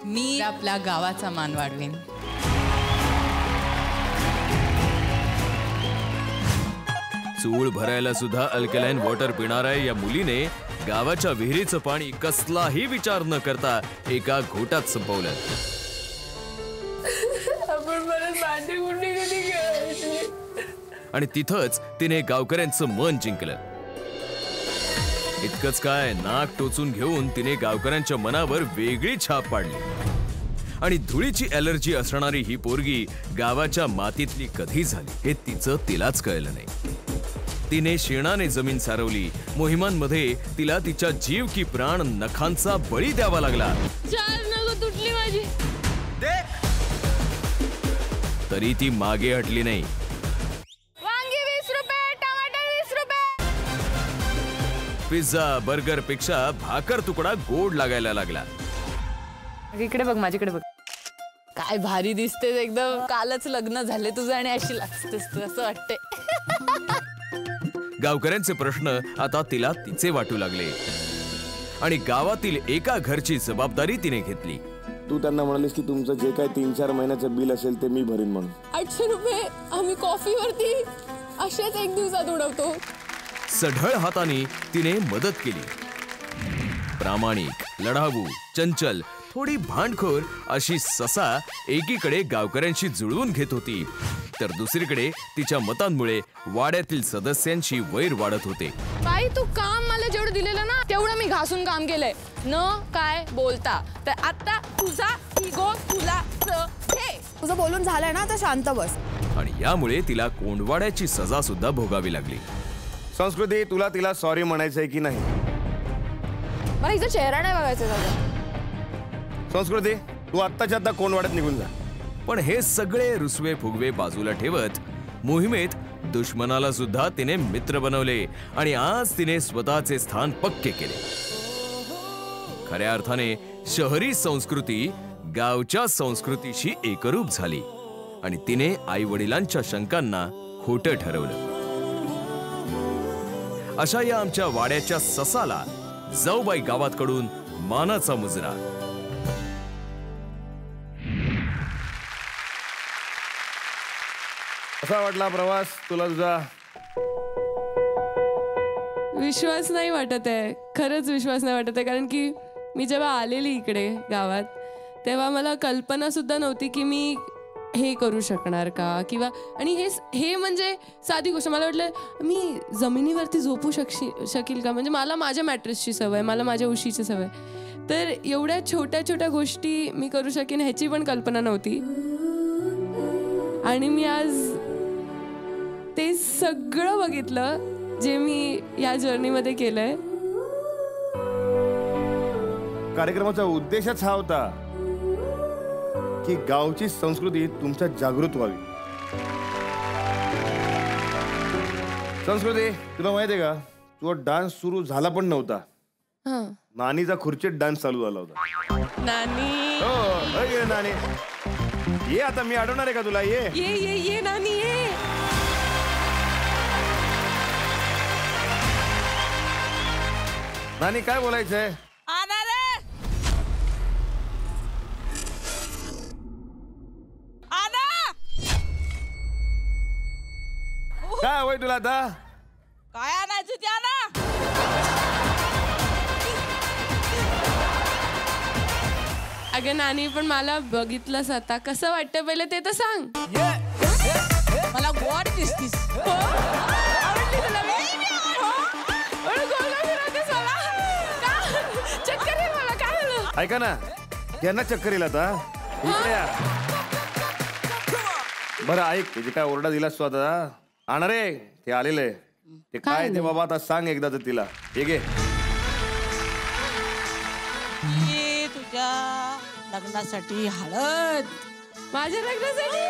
मी आपल्या गावाचा मान वाढवेन. चूळ भरायला सुद्धा अल्कलाईन वॉटर पिणाऱ्या या मुलीने गावाच्या विहिरीचं पाणी कसलाही विचार न करता एका घोटात संपवलं. आणि तिथंच तिने गावकऱ्यांचं मन जिंकलं. इतकंच काय, नाक टोचून घेऊन तिने गावकऱ्यांच्या मनावर वेगळी छाप पाडली. आणि धुळीची ॲलर्जी असणारी ही पोरगी गावाच्या मातीतली कधी झाली हे तिलाच कळलं नाही. तिने शेणाने जमीन सारवली. मोहिमांमध्ये तिला तिच्या जीव की प्राण नखांचा बळी द्यावा लागला. तुटली माझी. तरी ती मागे हटली नाही. वांगी 20 रुपये, टमाटर 20 रुपये. पिझ्झा बर्गर पेक्षा भाकर तुकडा गोड लागायला लागला. इकडे बघ, माझ्याकडे बघ. काय भारी दिसते एकदम. कालच लग्न झाले तुझं आणि अशी लागतेस तू, असं वाटते. गावकऱ्यांचे प्रश्न आता तिला तिचे वाटू लागले आणि गावातील एका घरची जबाबदारी तिने घेतली. तू त्यांना म्हणालीस की तुमचं जे काही 3-4 महिन्याचं बिल असेल ते मी भरीन म्हणून. 800 रुपये आम्ही कॉफीवरती असेच एक दिवसात उडवतो. सढळ हाताने तिने मदत केली. प्रामाणिक, लढाऊ, चंचल, थोडी भांडखोर अशी ससा एकीकडे गावकऱ्यांशी जुळवून घेत होती, तर दुसरीकडे तिच्या मतांमुळे वाड्यातील सदस्यांशी वैर वाढत होते. बाई, तू काम मला जेवढं दिलेलं ना तेवढं मी घासून काम केलंय. न काय बोलता, तर आता तुझा इगो तुला हे तुझं बोलून झालंय ना, तर शांत बस. आणि यामुळे तिला कोंडवाड्याची सजा सुद्धा भोगावी लागली. संस्कृती, तुला तिला सॉरी म्हणायचंय की नाही? मला हिचा चेहरा नाही बघायचा दादा. संस्कृती, तू आत्ताच्या आत्ता कोंडवाड्यात निघून जा. पण हे सगळे रुसवे फुगवे बाजूला ठेवत मोहिमेत दुश्मनाला सुद्धा तिने मित्र बनवले आणि आज तिने स्वतःचे स्थान पक्के केले. खऱ्या अर्थाने शहरी संस्कृती गावच्या संस्कृतीशी एकरूप झाली आणि तिने आई वडिलांच्या शंकांना खोटं ठरवलं. अशा या आमच्या वाड्याच्या ससाला जाऊबाई गावातकडून मानाचा मुजरा. कसा वाटला प्रवास तुला तुझा? विश्वास नाही वाटत आहे, खरंच विश्वास नाही वाटत आहे. कारण की मी जेव्हा आलेली इकडे गावात तेव्हा मला कल्पना सुद्धा नव्हती की मी हे करू शकणार का, किंवा आणि हे म्हणजे साधी गोष्ट. मला वाटलं मी जमिनीवरती झोपू शकील का, म्हणजे मला माझ्या मॅट्रेसची सवय, मला माझ्या उशीची सवय, तर एवढ्या छोट्या छोट्या गोष्टी मी करू शकेन ह्याची पण कल्पना नव्हती. आणि मी आज ते सगळं बघितलं जे मी या जर्नीमध्ये केलंय. कार्यक्रमाचा उद्देशच हा होता की गावची संस्कृती तुमच्या जागृत व्हावी. संस्कृती, तुला माहिती आहे का, तो डान्स सुरू झाला पण नव्हता, नानीचा खुर्चीत डान्स चालू झाला होता. नानी, हो नानी, ये आता मी अडवणार आहे का तुला? ये ये ये ये नानी ये. नानी, काय बोलायचंय? काय होय तुला आता? काय आणायचं त्या ना? अगं नानी, पण मला बघितलंस आता कसं वाटतं पहिले ते तर सांग. मला गोड दिसतीस. आवडली तुला मी? गोल फिरवतेस मला? का? चक्कर येईल मला, काय झालं? ऐका ना, यांना चक्कर येईल आता. इकडे या. बरं ऐक, तुझी काय ओरडा दिलास तू आता? आणा रे, ते आलेले. ते काय ते बाबा आता सांग एकदा तर तिला. हे घे. तुझ्या लग्नासाठी हळद. माझ्या लग्नासाठी?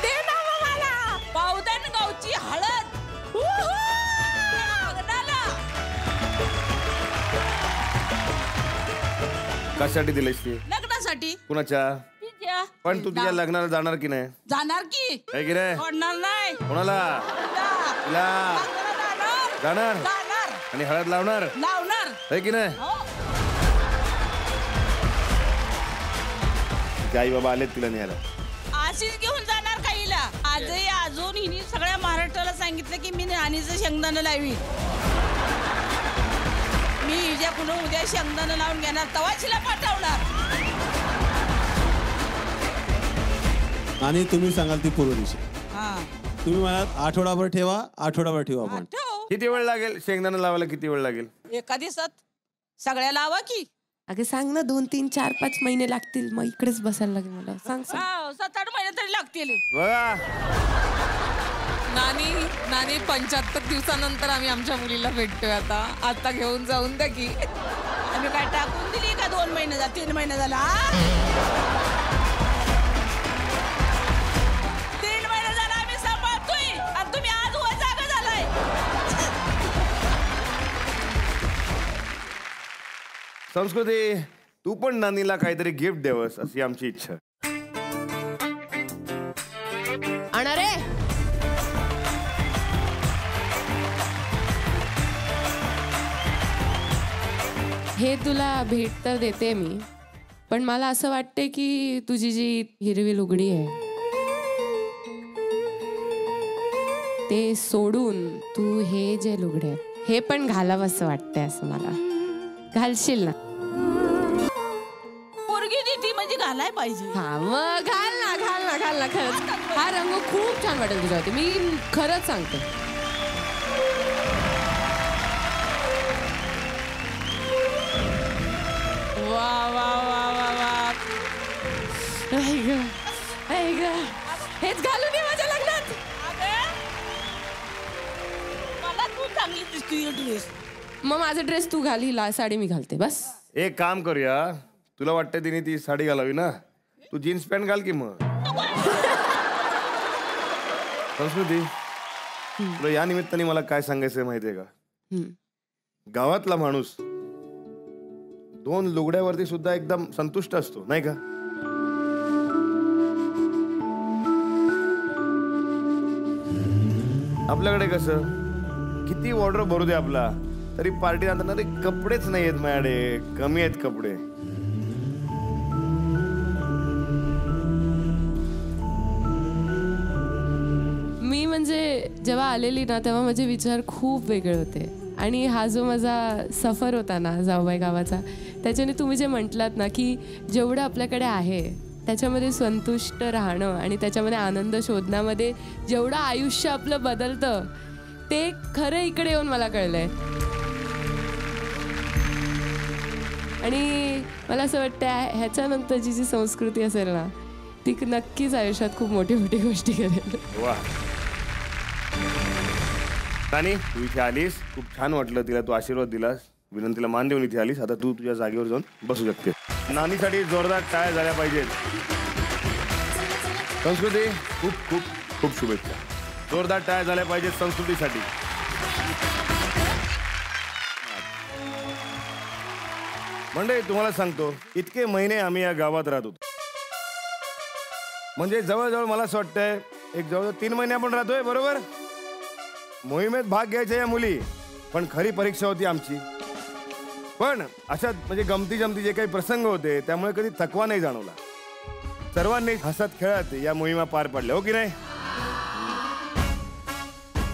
दे ना मग मला. पावदान गावची हळद. लग्नाला. कशासाठी दिलेस ती? लग्नासाठी. कुणाच्या? तिच्या. पण तू तिच्या लग्नाला जाणार की नाही? जाणार की. आहे की नाही? सोडणार नाही. कोणाला? तिला. जाणार आणि हळद लावणार. लावणार. आहे की नाही? आई बाबा आलेत तिला न्यायला. आशीष घेऊन जाणार काहीला. आजही अजून हिने सगळ्या महाराष्ट्राला सांगितलं की मी नानीचं शेंगदाणं लावी. मी हिच्या पुन्हा उद्या शेंगदाणं लावून घेणार, तवाशीला पाठवणार. आणि तुम्ही सांगाल ती पूर्व दिशा. हा. तुम्ही म्हणाल आठवडाभर ठेवा, आठवडाभर ठेवा आपण. किती वेळ लागेल शेंगदाणा लावायला? किती वेळ लागेल? एका दिवसात सगळ्या लावा की. अगं सांग ना, 2, 3, 4, 5 महिने लागतील. मग इकडेच बसायला लागेल मला. सांग. 7-8 महिने तरी लागतील. बघा नानी 75 दिवसानंतर आम्ही आमच्या मुलीला भेटतोय आता घेऊन जाऊन द्या की. आम्ही काय टाकून दिली का? 2 महिने झाले, 3 महिने झाला. 3 महिने झाला आम्ही सांभाळतोय आणि तुम्ही आज वर जागा झालाय. संस्कृती, तू पण नानीला काहीतरी गिफ्ट द्यावस अशी आमची इच्छा. आणा रे. हे तुला भेट तर देते मी, पण मला असं वाटते की तुझी जी हिरवी लुगडी आहे ते सोडून तू हे जे लुगडे आहेत हे पण घालावं असं वाटतंय. असं मला घालशील ना? पोरगी देती म्हणजे घालाय पाहिजे. हा मग घाल ना. खरंच हा रंग खूप छान वाटेल तुझ्यावरती. मी खरंच सांगते. वा वा वा वा वा. हेच घालून ये माझ्या लग्नात. मला तू चांगली दिसते ड्रेस. मग माझा ड्रेस तू घाल, ही साडी मी घालते. बस एक काम करूया, तुला वाटतं तिने ती साडी घालावी ना, तू जीन्स पॅन्ट घाल की. मग संस्कृती, तुला या निमित्ताने मला काय सांगायचंय माहितीये का? गावातला माणूस 2 लुगड्यावरती सुद्धा एकदम संतुष्ट असतो, नाही का? आपल्याकडे कसं किती ऑर्डर भरू दे आपला तरी पार्टी नंतर कपडेच नाही आहेत माझ्याकडे, कमी आहेत कपडे. मी म्हणजे जेव्हा आलेली ना तेव्हा माझे विचार खूप वेगळे होते. आणि हा जो माझा सफर होता ना जाऊबाई गावाचा, त्याच्याने तुम्ही जे म्हटलात ना की जेवढं आपल्याकडे आहे त्याच्यामध्ये संतुष्ट राहणं आणि त्याच्यामध्ये आनंद शोधण्यामध्ये जेवढं आयुष्य आपलं बदलतं ते खरं इकडे येऊन मला कळलंय. आणि मला असं वाटतं ह्याच्यानंतरची जी संस्कृती असेल ना ती नक्कीच आयुष्यात खूप मोठी मोठी गोष्टी करेल. वा नानी, तू इथे आलीस, खूप छान वाटलं. तिला तू आशीर्वाद दिलास, विनंतीला मान देऊन इथे आलीस. आता तू तुझ्या जागेवर जाऊन बसू शकते. नानीसाठी जोरदार टाळ्या झाल्या पाहिजेत. संस्कृती, खूप खूप खूप शुभेच्छा. जोरदार टाळ्या झाल्या पाहिजेत संस्कृतीसाठी. म्हणजे तुम्हाला सांगतो, इतके महिने आम्ही या गावात राहत होतो. म्हणजे जवळजवळ मला असं वाटतंय एक जवळजवळ 3 महिने आपण राहतोय, बरोबर? मोहिमेत भाग घ्यायच्या या मुली, पण खरी परीक्षा होती आमची. पण अशा म्हणजे गमती जमती जे काही प्रसंग होते त्यामुळे कधी थकवा नाही जाणवला. सर्वांनी हसत खेळत या मोहिमा पार पडल्या, हो की नाही?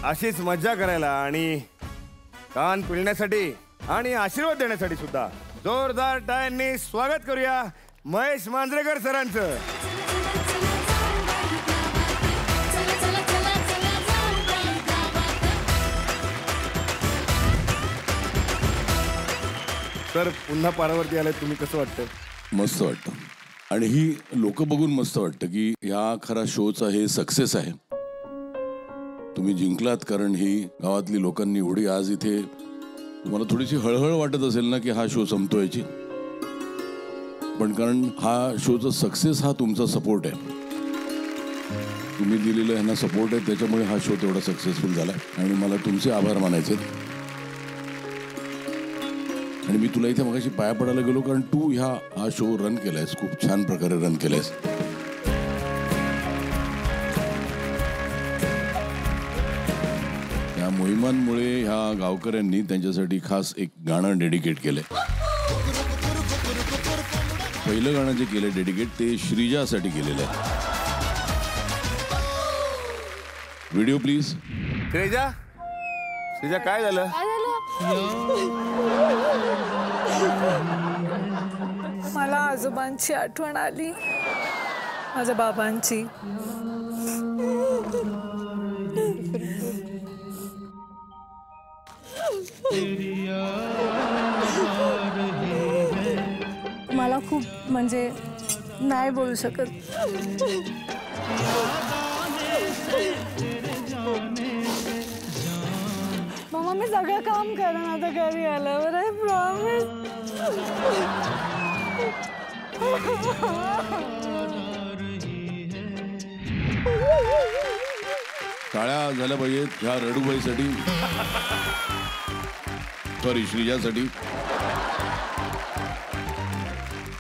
अशीच मज्जा करायला आणि कान पिळण्यासाठी आणि आशीर्वाद देण्यासाठी सुद्धा जोरदार टाळ्यांनी स्वागत करूया महेश मांजरेकर सरांचं. तर पुन्हा पारावरती आले, तुम्ही कसं वाटतं? मस्त वाटतं आणि ही लोक बघून मस्त वाटतं की ह्या खरा शोचा हे सक्सेस आहे. तुम्ही जिंकलात कारण ही गावातली लोकांनी एवढी आज इथे तुम्हाला थोडीशी हळहळ वाटत असेल ना की हा शो संपतोयची, पण कारण हा शोचा सक्सेस हा तुमचा सपोर्ट आहे. तुम्ही दिलेला ह्यांना सपोर्ट आहे त्याच्यामुळे हा शो तेवढा सक्सेसफुल झाला आणि मला तुमचे आभार मानायचे. आणि मी तुला इथे मगाशी पाया पडायला गेलो कारण तू हा शो रन केलायस, खूप छान प्रकारे रन केलायस. या मोहिमांमुळे ह्या गावकऱ्यांनी त्यांच्यासाठी खास एक गाणं डेडिकेट केलंय. पहिलं गाणं जे केलंय डेडिकेट ते श्रीजासाठी केलेलं आहे. Video please. श्रीजा, श्रीजा काय झालं? मला आजोबांची आठवण आली, माझ्या बाबांची. मला खूप म्हणजे नाही बोलू शकत. मम्मा मी सगळं काम करेन आता घरी आल्यावर, आय प्रॉमिस. टाळ्या झाल्या पाहिजेत ह्या रडूबाईसाठी, सॉरी श्रीजासाठी.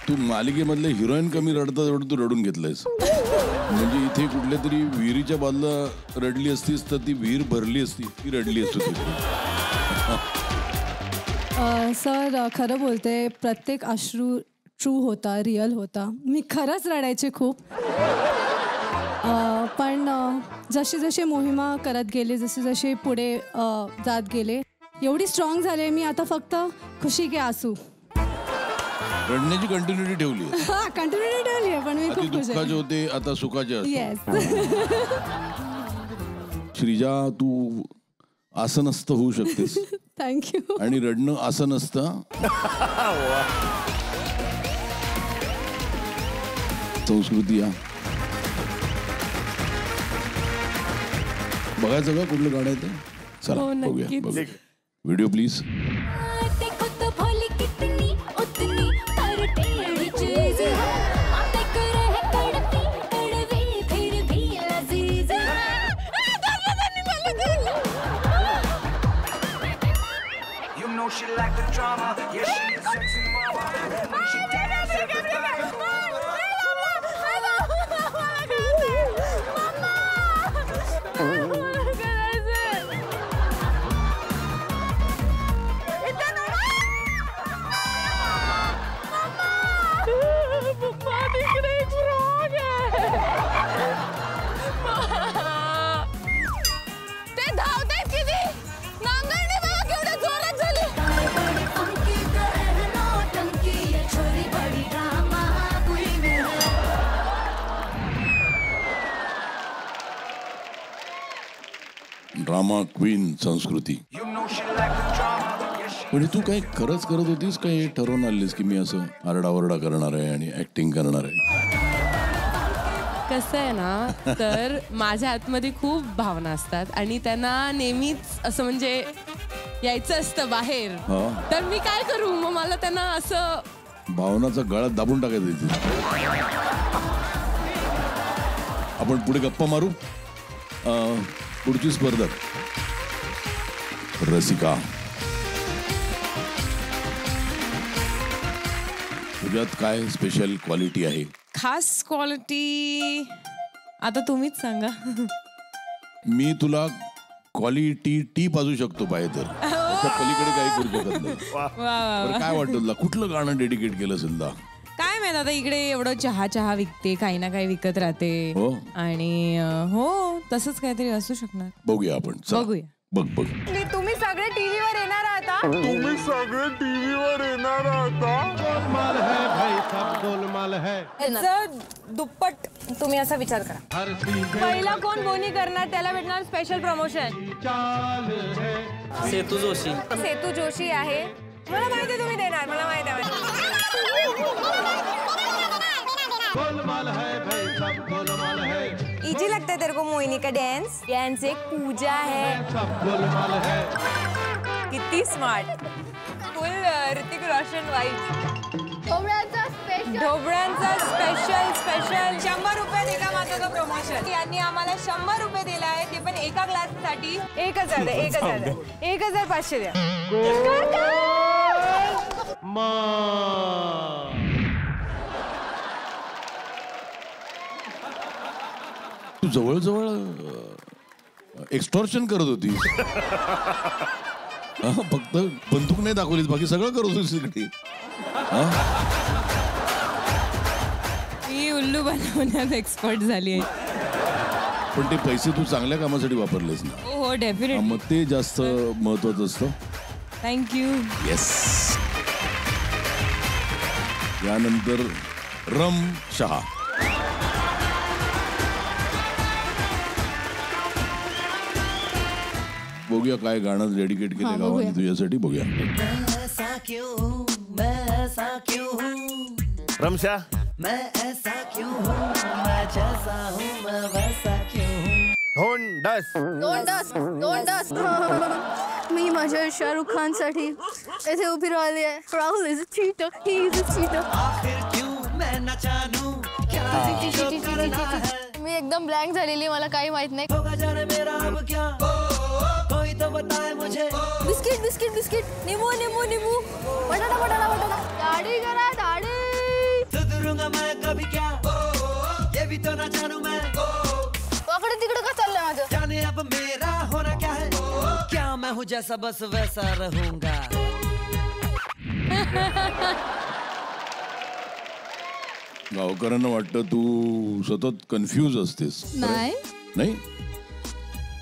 तू मालिकेमधले हिरोईन कमी रडतात एवढं तू रडून घेतलंयस. म्हणजे इथे कुठल्या तरी विहिरीच्या बाजूला रडली असतीस तर ती विहीर भरली असती, ती रडली असती. सर खरं बोलते, प्रत्येक अश्रू ट्रू होता, रिअल होता. मी खरंच रडायचे खूप. पण जसे जसे मोहिमा करत गेले, जसे जसे पुढे जात गेले, एवढी स्ट्रॉंग झाले मी आता फक्त खुशी के आसू. रडण्याची कंटिन्युटी ठेवली आहे. हा, कंटिन्युटी ठेवली आहे, पण मी खूप खुश दुःखाचे होते आता सुखाचे असतात. येस. श्रीजा तू आसनस्थ होऊ शकतेस. थँक्यू. आणि रडणं असं नसतं. संस्कृती या बघायचं का कुठलं गाणं आहे ते? चला बघूया. Video please. She like the drama, yeah, she a sexy mama. When she dance, everybody drama queen संस्कृती. म्हणजे तू काय खरंच करत होतीस का हे ठरवून आलीस की मी असं आरडाओरडा करणार आहे आणि ऍक्टिंग करणार आहे? कसं आहे ना, तर माझ्या आतमध्ये खूप भावना असतात आणि त्यांना नेहमीच असं म्हणजे यायचं असतं बाहेर. तर मी काय करू, मग मला त्यांना असं भावनाचा गळा दाबून टाकायचं. आपण पुढे गप्पा मारू. पुढची स्पर्धक रसिका. तुझ्यात काय स्पेशल क्वालिटी आहे? खास क्वालिटी आता तुम्हीच सांगा. मी तुला क्वालिटी टी पाजू शकतो पाहिजे तर, त्याच्या पलीकडे काही करू शकत नाही. काय वाटतं तुला कुठलं गाणं डेडिकेट केलं असेल? काय माहित आता इकडे एवढं चहा विकते काही ना काही विकत राहते हो. आणि हो तसंच काहीतरी असू शकणार. बघूया आपण चला. बघूया. बघ तुम्ही सगळे टीव्हीवर येणार आता तुम्ही सगळे टीव्हीवर येणार आता. गोलमाल है भाई, सब गोलमाल है. याचं दुप्पट तुम्ही असा विचार करा. पहिला कोण बोनी करणार त्याला भेटणार स्पेशल प्रमोशन. सेतू जोशी. सेतू जोशी आहे. मला माहिती तुम्ही देणार. मला माहिती आहे. गोलमाल है भाई, सब गोलमाल है. इजी लगता है तेरे को मोहिनी का डांस. डांस एक पूजा है. सब गोलमाल है. किती smart. Full Hrithik Roshan wife. ढोबळ्यांचा स्पेशल 100 रुपये दिला माझं प्रमोशन. यांनी आम्हाला 100 रुपये दिला आहे ते पण एका ग्लाससाठी. 1000 द्या. 1500 द्या. तू जवळजवळ एक्स्टॉर्शन करत होती. फक्त बंदूक नाही दाखवलीस बाकी सगळं करत होतीस तिकडे. मी उल्लू बनवण्यात एक्सपर्ट झाली आहे. पण ते पैसे तू चांगल्या कामासाठी वापरलेस ना. हो डेफिनेटली. मग ते जास्त महत्वाचं असतं. थँक्यू. येस. यानंतर रम शहा. बघूया काय गाणं डेडिकेट केलं गावाने तुझ्यासाठी. बघूया. रमशा मी माझ्या शाहरुख खान साठी इथे उभी राहिली आहे. Rahul is a cheater. He is a cheater. मी एकदम ब्लँक झालेली. मला काही माहित नाही. Biscuit biscuit biscuit. निमू निमू निमू. बटाटा बटाटा बटाटा. दाढी करा दाढी. पकडे तिकडे का चाललंय माझं. जाने अब मेरा होना क्या है. क्या मैं हूँ जैसा बस वैसा रहूंगा. गावकऱ्यांना वाटतं तू सतत कन्फ्यूज असतेस. नाही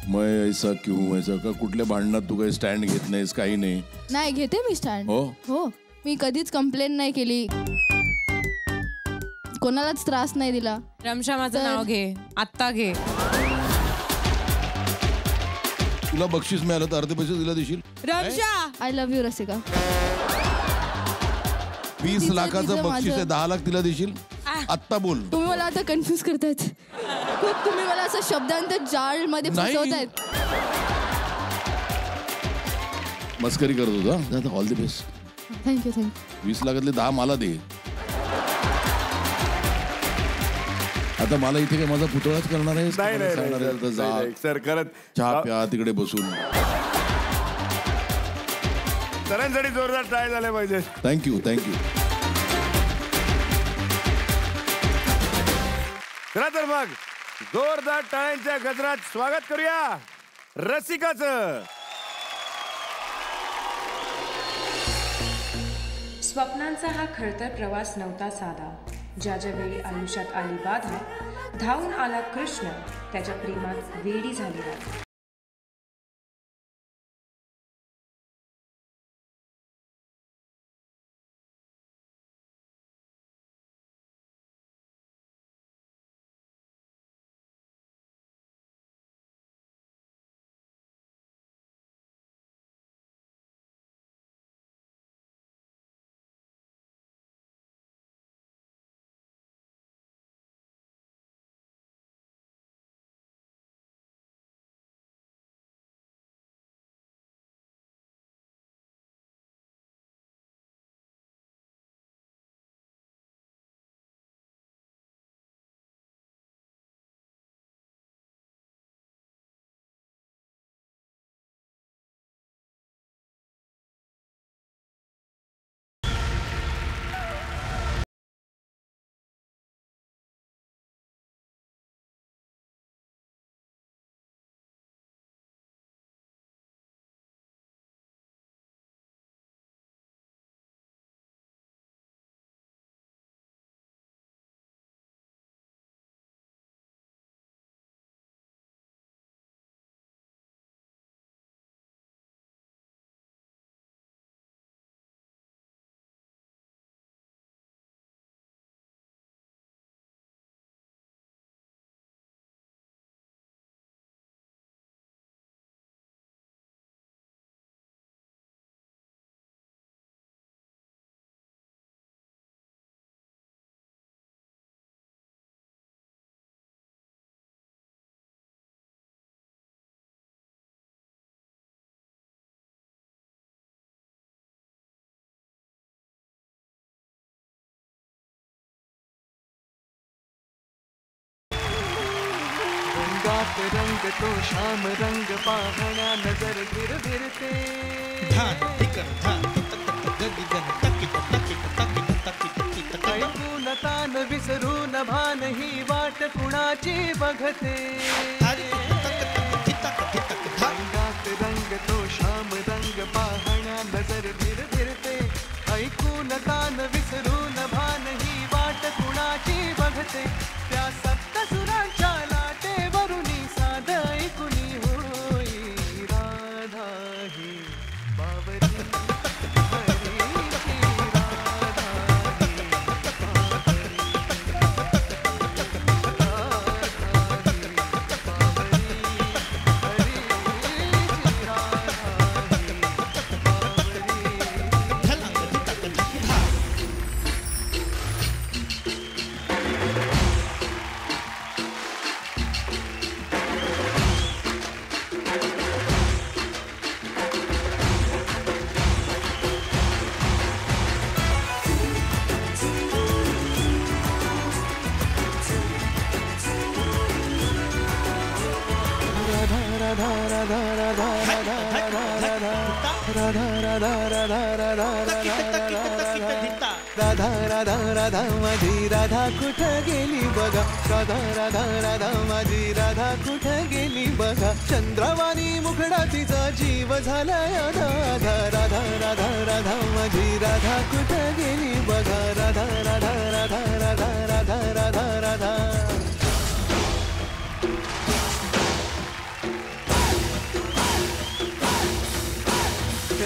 मग ऐसा क्यों ऐसा का कुठल्या भांडणात तू काही स्टँड घेत नाहीस काही नाही. नाही घेते मी स्टँड. हो मी कधीच कंप्लेंट नाही केली. कोणालाच त्रास नाही दिला. रमशा माझं नाव घे आत्ता घे. तुला बक्षीस मिळालं तर अर्धे पैसे दिला देशील. Ramsha I love you Rasika. 20 लाखाचं बक्षीस आहे. 10 लाख तिला देशील. आत्ता बोल. तुम्ही मला आता कन्फ्युज करतायत. खूप तुम्ही मला असं शब्दांत जाळ मध्ये फसवतायत. मस्करी करत होता. All the best. थँक्यू. 20 लाखातले 10 मला दे. आता मला इथे काय माझा पुतळाच करणार आहे. सर करत चहा प्या तिकडे बसून. सरांसाठी जोरदार ट्राय झाले पाहिजे. थँक्यू. चला तर मग जोरदार टाळ्यांच्या गजरात स्वागत करूया रसिकाचं. स्वप्नांचा हा खडतर प्रवास नव्हता साधा. ज्या वेळी आयुष्यात आली बाधा, धावून आला कृष्ण, त्याच्या प्रेमात वेडी झाली राधा. अंगात रंग तो श्याम रंग पाहण्या नजर भिरभिरते ऐकून तान विसरून भान ही वाट कुणाची बघते अंगात रंग तो श्याम रंग पाहण्या नजर भिरभिरते ऐकून तान विसरून भान ही वाट कुणाची बघते त्या सप्तसुरांच्या लाटेवरुनी साध ऐकुनी होई राधा ही बावरी राधा राधा राधा माझी राधा कुठं गेली बघा राधा राधा राधा माझी राधा कुठं गेली बघा चंद्रवाणी मुखडा तिचा जीव झालाय राधा राधा राधा राधा माझी राधा कुठं गेली बघा राधा राधा राधा राधा राधा राधा राधा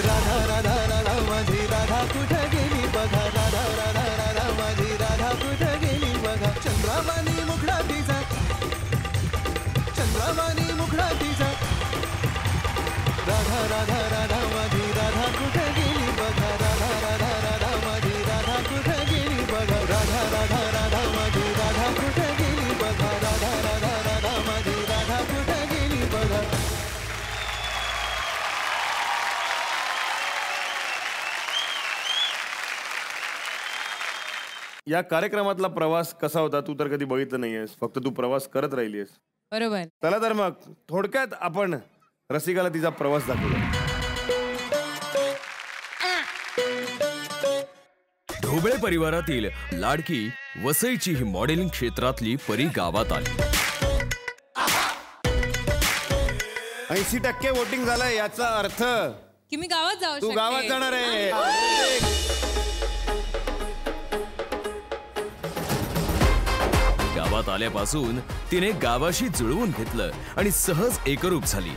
राधा राधा राधा माझी राधा कुठं गेली बघा राधा राधा राधा माझी राधा कुठं गेली बघा चंद्रवाणी मुखडा तिचा चंद्रवाणी मुखडा तिचा राधा राधा राधा माझी राधा कुठं गेली बघा राधा राधा राधा माझी राधा कुठं गेली बघा राधा राधा राधा माझी राधा कुठं गेली बघा राधा राधा राधा माझी राधा कुठं गेली बघा या कार्यक्रमातला प्रवास कसा होता तू तर कधी बघितलं नाहीयेस, फक्त तू प्रवास करत राहिलीस. बरोबर. चला तर मग थोडक्यात आपण रसिकाला तिचा प्रवास दाखवूया. ढोबळे परिवारातील लाडकी वसईची ही मॉडेलिंग क्षेत्रातली परी गावात आली. 80% वोटिंग झालंय, याचा अर्थ की मी गावात जाऊ तू गावात जाणार आहे. गावात आल्यापासून तिने गावाशी जुळवून घेतलं आणि सहज एकरूप झाली.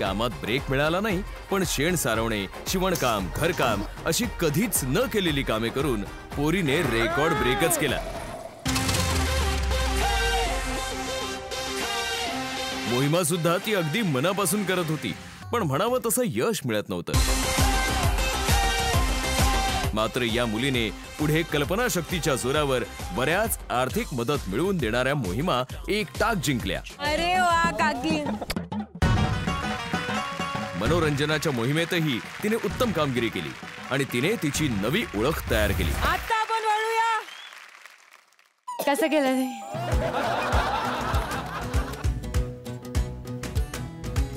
कामात ब्रेक मिळाला नाही, पण शेण सारवणे, शिवणकाम, घरकाम अशी कधीच न केलेली कामे करून पोरीने रेकॉर्ड ब्रेकच केला. मोहिमा सुद्धा ती अगदी मनापासून करत होती, पण म्हणावं तसं यश मिळत नव्हतं. मात्र या मुलीने पुढे कल्पनाशक्तीच्या जोरावर बऱ्याच आर्थिक मदत मिळवून देणाऱ्या मोहिमा एकटाक जिंकल्या. अरे वा काकी. मनोरंजनाच्या मोहिमेतही तिने उत्तम कामगिरी केली आणि तिने तिची नवी ओळख तयार केली. आता आपण वळूया. कसं केलं ते?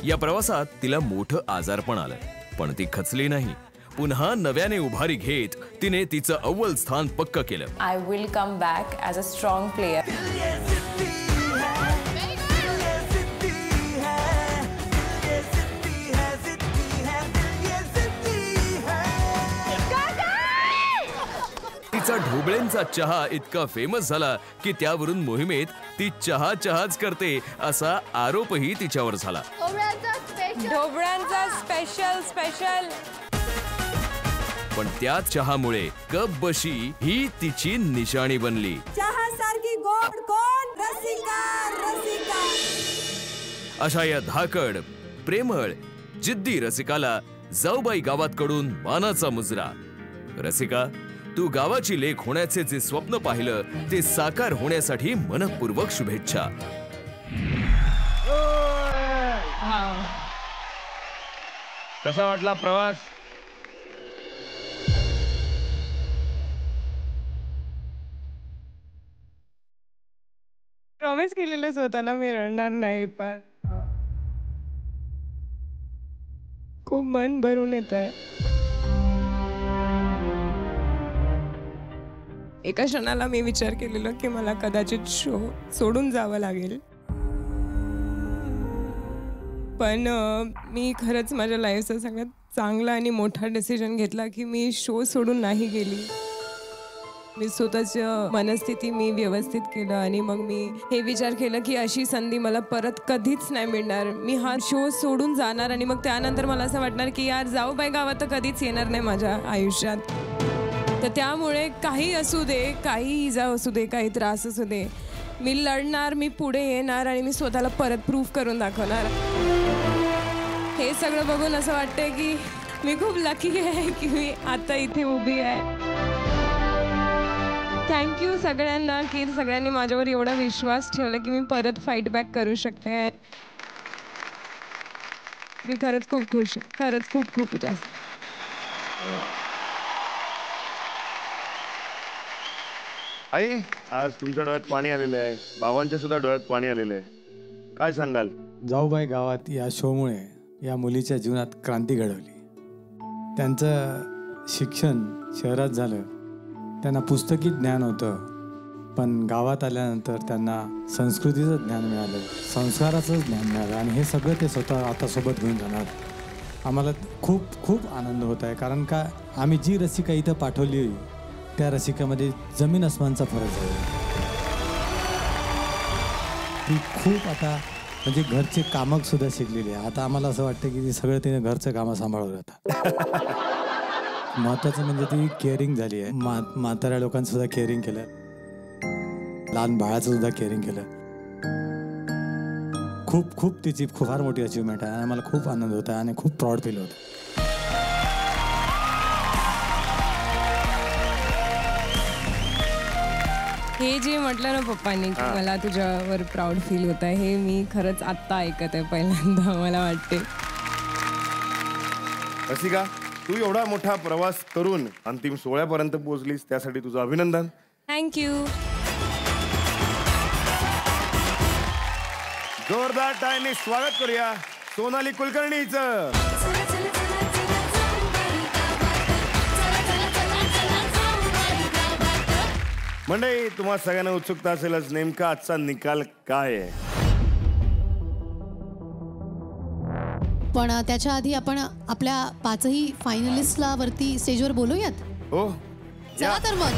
या प्रवासात तिला मोठं आजारपण आलं, पण ती खचली नाही. पुन्हा नव्याने उभारी घेत तिने तिचं अव्वल स्थान पक्क केलं. I will come back as a strong player. तिचा ढोबळेंचा चहा इतका फेमस झाला की त्यावरून मोहिमेत ती चहाच करते असा आरोपही तिच्यावर झाला. ढोबळ्यांचा स्पेशल. पण त्या चहामुळे कप बशी ही तिची निशाणी बनली. चहासारखी गोड कोण? रसिका. अशा या धाकड, प्रेमळ, जिद्दी रसिकाला जाऊबाई गावातकडून मानाचा मुजरा. रसिका, तू गावाची लेक होण्याचे जे स्वप्न पाहिलं ते साकार होण्यासाठी मनपूर्वक शुभेच्छा. कसा वाटला प्रवास? प्रॉमिस केलेलं स्वतःला मी रडणार नाही, पण खूप मन भरून येत आहे. एका क्षणाला मी विचार केलेला की मला कदाचित शो सोडून जावं लागेल, पण मी खरंच माझ्या लाईफचा सगळ्यात चांगला आणि मोठा डिसिजन घेतला की मी शो सोडून नाही गेली. मी स्वतःचं मनस्थिती मी व्यवस्थित केलं आणि मग मी हे विचार केलं की अशी संधी मला परत कधीच नाही मिळणार. मी हा शो सोडून जाणार आणि मग त्यानंतर मला असं वाटणार की यार जाऊ बाई गावात तर कधीच येणार नाही माझ्या आयुष्यात. तर त्यामुळे काही असू दे, काही इजा असू दे, काही त्रास असू दे, मी लढणार, मी पुढे येणार आणि मी स्वतःला परत प्रूफ करून दाखवणार. हे सगळं बघून असं वाटतंय की मी खूप लकी आहे की मी आता इथे उभी आहे. थँक्यू सगळ्यांना की सगळ्यांनी माझ्यावर एवढा विश्वास ठेवला की मी परत फाईट बॅक करू शकते. मी खरंच खूप खुश आहे, खरंच खूप खूप जास्त. आई, आज तुमच्या डोळ्यात पाणी आलेलं आहे, बाबांच्या सुद्धा डोळ्यात पाणी आलेलं आहे. काय सांगाल? जाऊबाई गावात या शोमुळे या मुलीच्या जीवनात क्रांती घडवली. त्यांचं शिक्षण शहरात झालं, त्यांना पुस्तकी ज्ञान होतं, पण गावात आल्यानंतर त्यांना संस्कृतीचं ज्ञान मिळालं, संस्काराचं ज्ञान मिळालं आणि हे सगळं ते स्वतः आता सोबत घेऊन जाणार. आम्हाला खूप खूप आनंद होत आहे, कारण का आम्ही जी रसिका इथं पाठवली त्या रसिकामध्ये जमीन अस्मानचा फरक आहे. ती खूप आता म्हणजे घरचे कामं सुद्धा शिकलेली आहे. आता आम्हाला असं वाटतं की ती सगळं तिने घरचं कामं सांभाळून जातात. महत्वाचं म्हणजे ती केअरिंग झाली आहे. म्हाताऱ्या लोकांचं सुद्धा केअरिंग केलं, लहान बाळाचं सुद्धा केअरिंग केलं. खूप खूप तिची फार मोठी अचिव्हमेंट आहे आणि मला खूप आनंद होता आणि खूप प्राऊड फील होतं. हे जे म्हटलं ना पप्पांनी की मला तुझ्यावर प्राऊड फील होत आहे, हे मी खरंच आत्ता ऐकत आहे पहिल्यांदा. मला वाटते रसिका, तू एवढा मोठा प्रवास करून अंतिम सोहळ्यापर्यंत पोहोचलीस, त्यासाठी तुझं अभिनंदन. थँक्यू. जोरदार टाळ्यांनी स्वागत करूया सोनाली कुलकर्णीचं. मंडळी, तुम्हा सगळ्यांना उत्सुकता असेलच नेमका आजचा निकाल काय आहे. पण त्याच्या आधी आपण आपल्या 5ही फायनलिस्टला वरती स्टेजवर बोलूयात. हो, चला तर मग.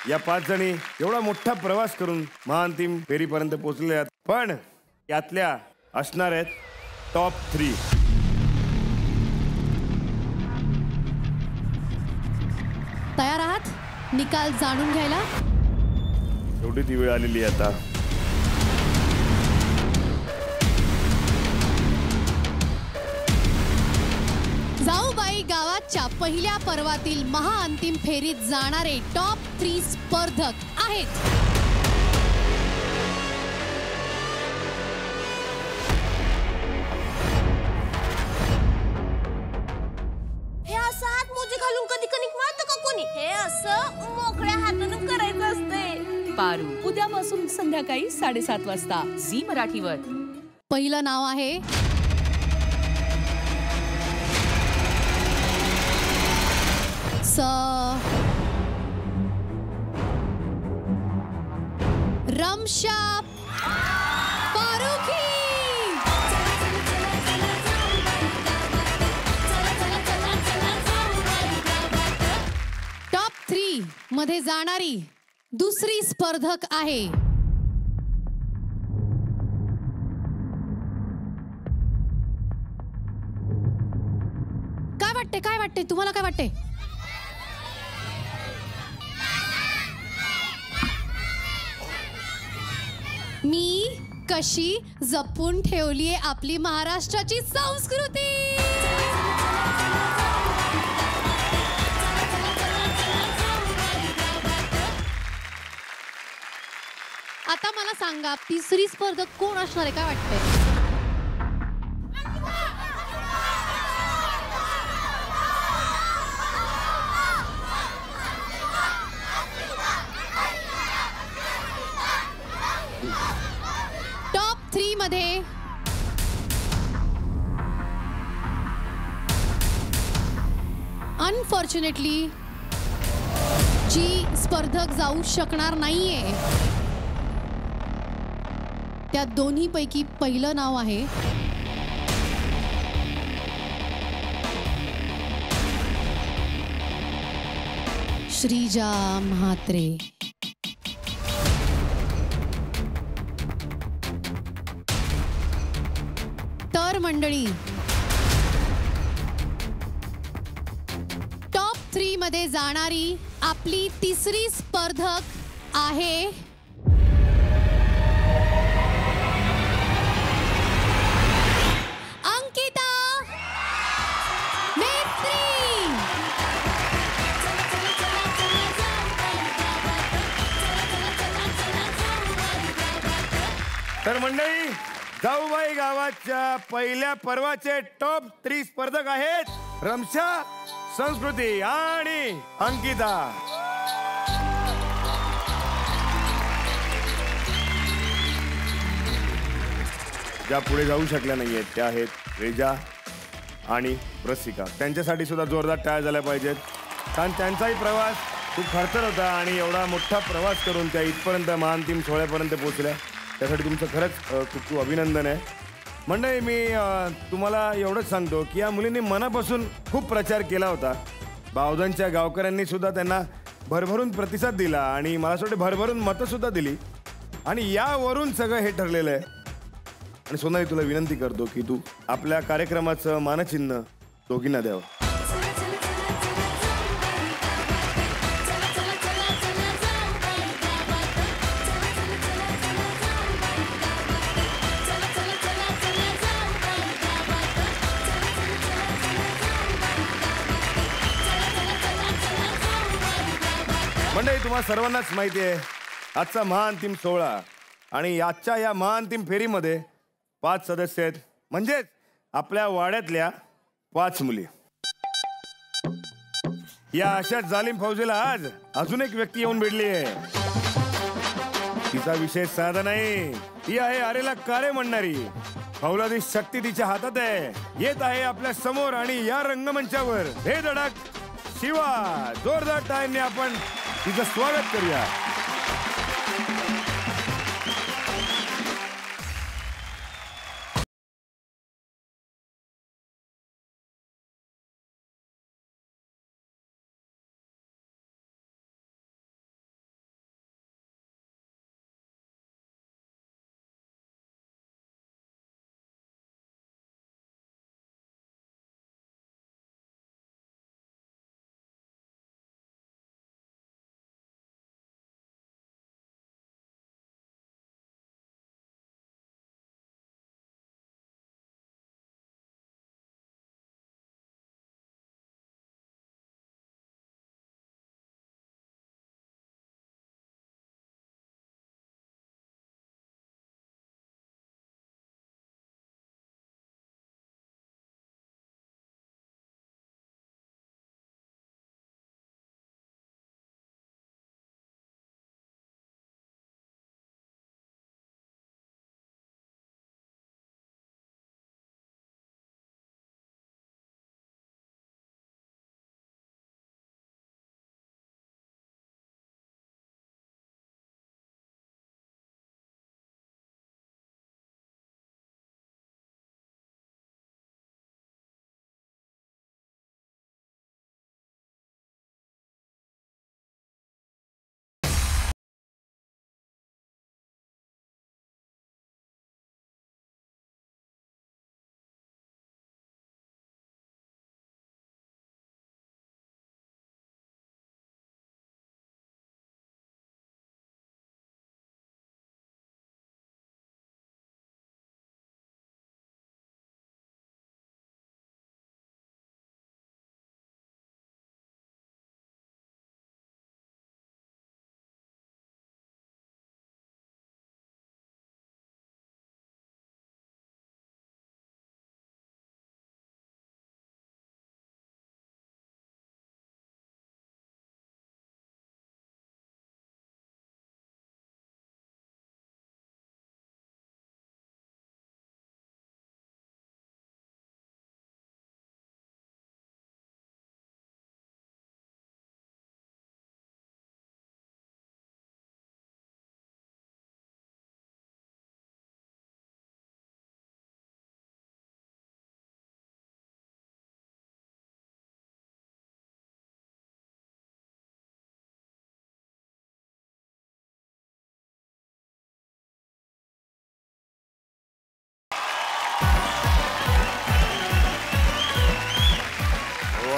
या 5 जणी एवढा मोठा प्रवास करून महाअंतिम फेरीपर्यंत पोहोचले आहेत, पण यातल्या असणार आहेत टॉप 3. तयार आहात निकाल जाणून घ्यायला? एवढी ती वेळ आलेली आहे आता. जाऊबाई गावाच्या पहिल्या पर्वातील महाअंतिम फेरीत जाणारे टॉप 3 स्पर्धक आहेत. हे असं हात मोजे घालून कधी कणिक मळतं का कोणी? हे असं मोकळ्या हातानं करायचं असते. पारू, उद्यापासून संध्याकाळी 7:30 वाजता झी मराठीवर. पहिलं नाव आहे रमशा फारुखी. टॉप 3 मध्ये जाणारी दुसरी स्पर्धक आहे काय वाटते तुम्हाला? काय वाटते? मी कशी जपून ठेवलीये आपली महाराष्ट्राची संस्कृती. आता मला सांगा, तिसरी स्पर्धक कोण असणार आहे? काय वाटतंय? अनफॉर्च्युनेटली जी स्पर्धक जाऊ शकणार नाहीये त्या दोन्हीपैकी पहिलं नाव आहे श्रीजा म्हात्रे. तर मंडळी टॉप 3 मध्ये जाणारी आपली तिसरी स्पर्धक आहे अंकिता मेत्री. तर मंडळी जाऊबाई गावाच्या पहिल्या पर्वाचे टॉप 3 स्पर्धक आहेत रमशा, संस्कृती आणि अंकिता. ज्या पुढे जाऊ शकल्या नाहीयेत त्या आहेत रेजा आणि रसिका. त्यांच्यासाठी सुद्धा जोरदार टाळ्या झाल्या पाहिजेत कारण त्यांचाही प्रवास खूप खडतर होता आणि एवढा मोठा प्रवास करून त्या इथपर्यंत महाअंतिम सोहळ्यापर्यंत पोहोचल्या. त्यासाठी तुमचं खरंच खूप खूप अभिनंदन आहे. मंडळी मी तुम्हाला एवढंच सांगतो की या मुलींनी मनापासून खूप प्रचार केला होता. बावधनच्या गावकऱ्यांनी सुद्धा त्यांना भरभरून प्रतिसाद दिला आणि मला असं वाटतं भरभरून मतं सुद्धा दिली आणि यावरून सगळं हे ठरलेलं आहे. आणि सोनाली तुला विनंती करतो की तू आपल्या कार्यक्रमाचं मानचिन्ह दोघींना द्यावं. मंडळी तुम्हाला सर्वांनाच माहिती आहे आजचा महाअंतिम सोहळा आणि आजच्या या महाअंतिम फेरीमध्ये 5 सदस्य आहेत म्हणजेच आपल्या वाड्यातल्या 5 मुली. या अशाच जालिम फौजेला आज अजून एक व्यक्ती येऊन भेटली आहे. तिचा विषय साधा नाही. ती आहे आरेला कारे म्हणणारी. फौलादी शक्ती तिच्या हातात आहे. येत आहे आपल्या समोर आणि या रंगमंचावर हे धडक शिवा. जोरदार टाळ्यांनी आपण तिचं स्वागत करूया.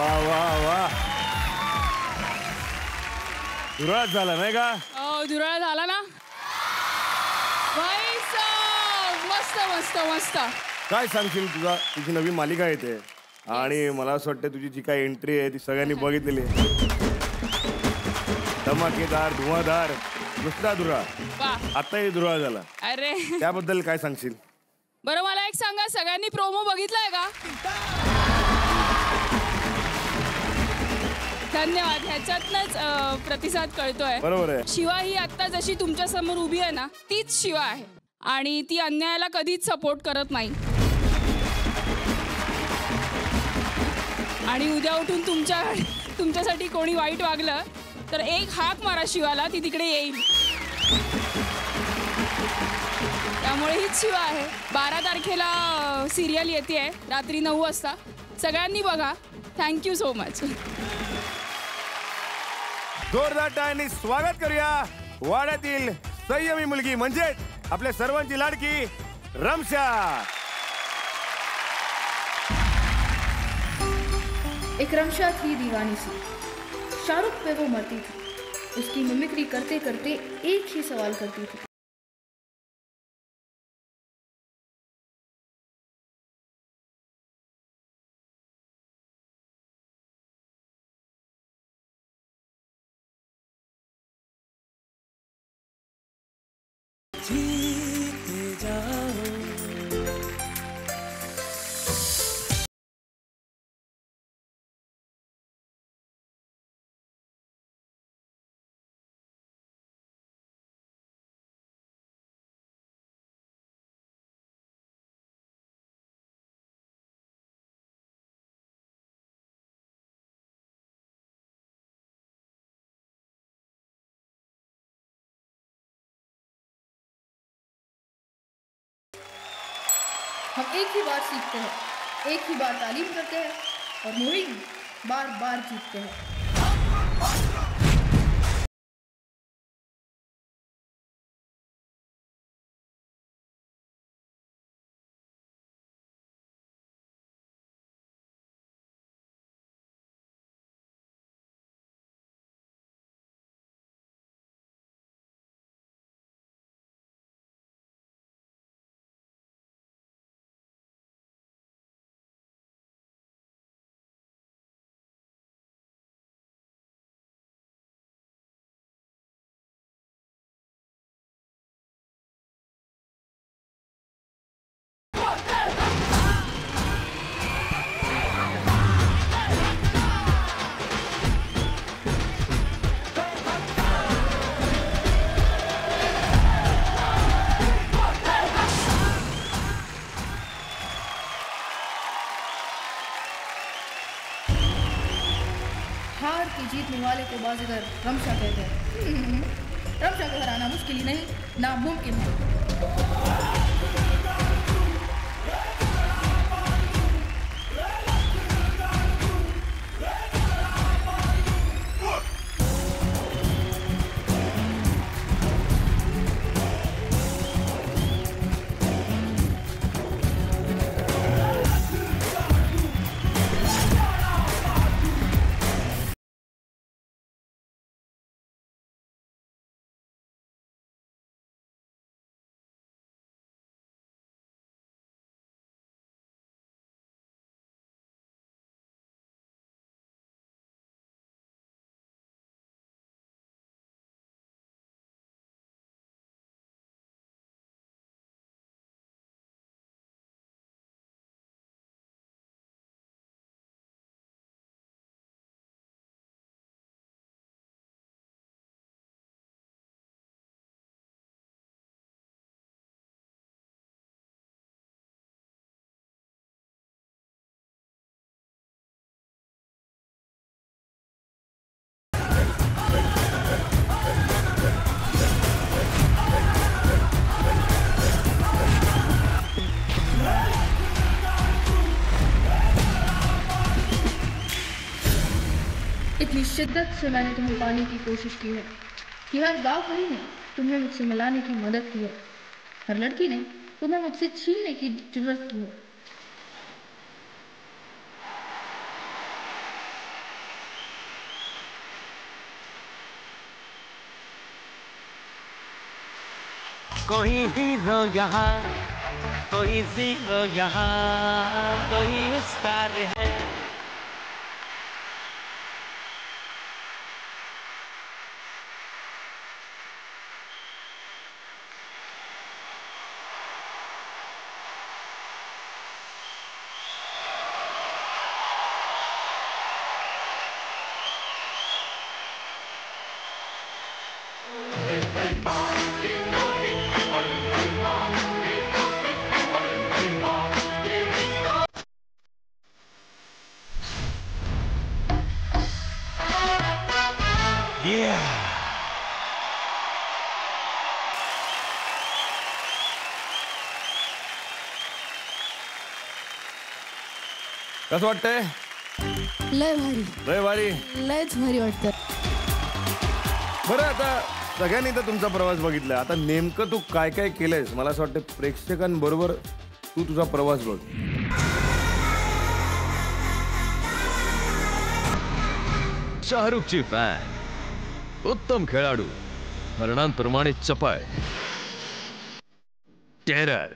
वा वा वा. धुराळ झाला नाही का? धुराळ झाला ना. मस्त मस्त मस्त. काय सांगशील? तुझी नवी मालिका येते आणि मला असं वाटतं तुझी जी काही एंट्री आहे ती सगळ्यांनी बघितलेली आहे. धमाकेदार, धुवाधार, दुसरा धुराळ, आताही धुराळ झाला. अरे त्याबद्दल काय सांगशील? बरं मला एक सांगा, सगळ्यांनी प्रोमो बघितलाय का? धन्यवाद. ह्याच्यातनच प्रतिसाद कळतोय. बरोबर आहे. शिवा ही आता जशी तुमच्या समोर उभी आहे ना, तीच शिवा आहे आणि ती अन्यायाला कधीच सपोर्ट करत नाही. आणि उद्या उठून तुमच्यासाठी कोणी वाईट वागलं तर एक हाक मारा शिवाला, ती तिकडे येईल. त्यामुळे हीच शिवा आहे. 12 तारखेला सिरियल येते रात्री 9 वाजता. सगळ्यांनी बघा. Thank you so much. जोरदार टाळ्यांनी स्वागत करूया वाड्यातील संयमी मुलगी म्हणजे आपल्या सर्वांची लाडकी रमशा. एक रमशा थी दीवानी सी, शाहरुख पे वो मरती थी. उसकी मिमिक्री करते करते एक ही सवाल करती थी. जीते जाओ. हम एक ही बार सीखते हैं, एक ही बार तालीम करते हैं और मुहिम बार बार जीतते हैं. हार की जीतने वाले को बाजीगर रमशा कहते हैं. रमशा को हराना मुश्किल ही नहीं, नामुमकिन है. इतनी शिद्दत से मैंने तुम्हें पाने की कोशिश की है कि हर गाँव कहीं ने तुम्हें मुझसे मिलाने की मदद की है. हर लड़की ने तुम्हें मुझसे छीनने की जरूरत की है. कोई हीरो यहाँ, कोई जीरो यहाँ, कोई स्टार है। कसं वाटतंय? लय भारी, लय भारी, लयच भारी वाटतं. बरं, आता सगळ्यांनी तर तुमचा प्रवास बघितला. आता नेमकं तू काय काय केलंयस, मला असं वाटतं प्रेक्षकांबरोबर तू तुझा प्रवास बघ. शाहरुखची फॅन, उत्तम खेळाडू, हरणांप्रमाणे चपळ, टेरर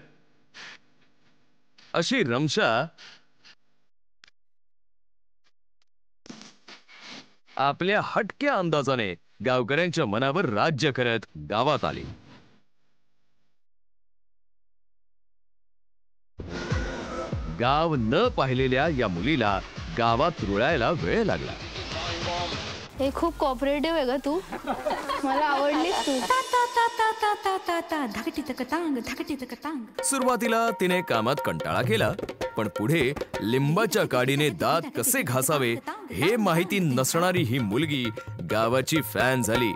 अशी रमशा आपल्या हटक्या अंदाजाने गावकऱ्यांच्या मनावर राज्य करत गावात आली. गाव न पाहिलेल्या या मुलीला गावात रुळायला वेळ लागला. हे खूप कॉपरेटिव्ह आहे का तू? मला आवडलीस तू. सुरुवातीला तिने कामात कंटाळा केला, पण पुढे लिंबाच्या काडीने दात कसे घासावे हे माहिती नसणारी ही मुलगी गावाची फॅन झाली.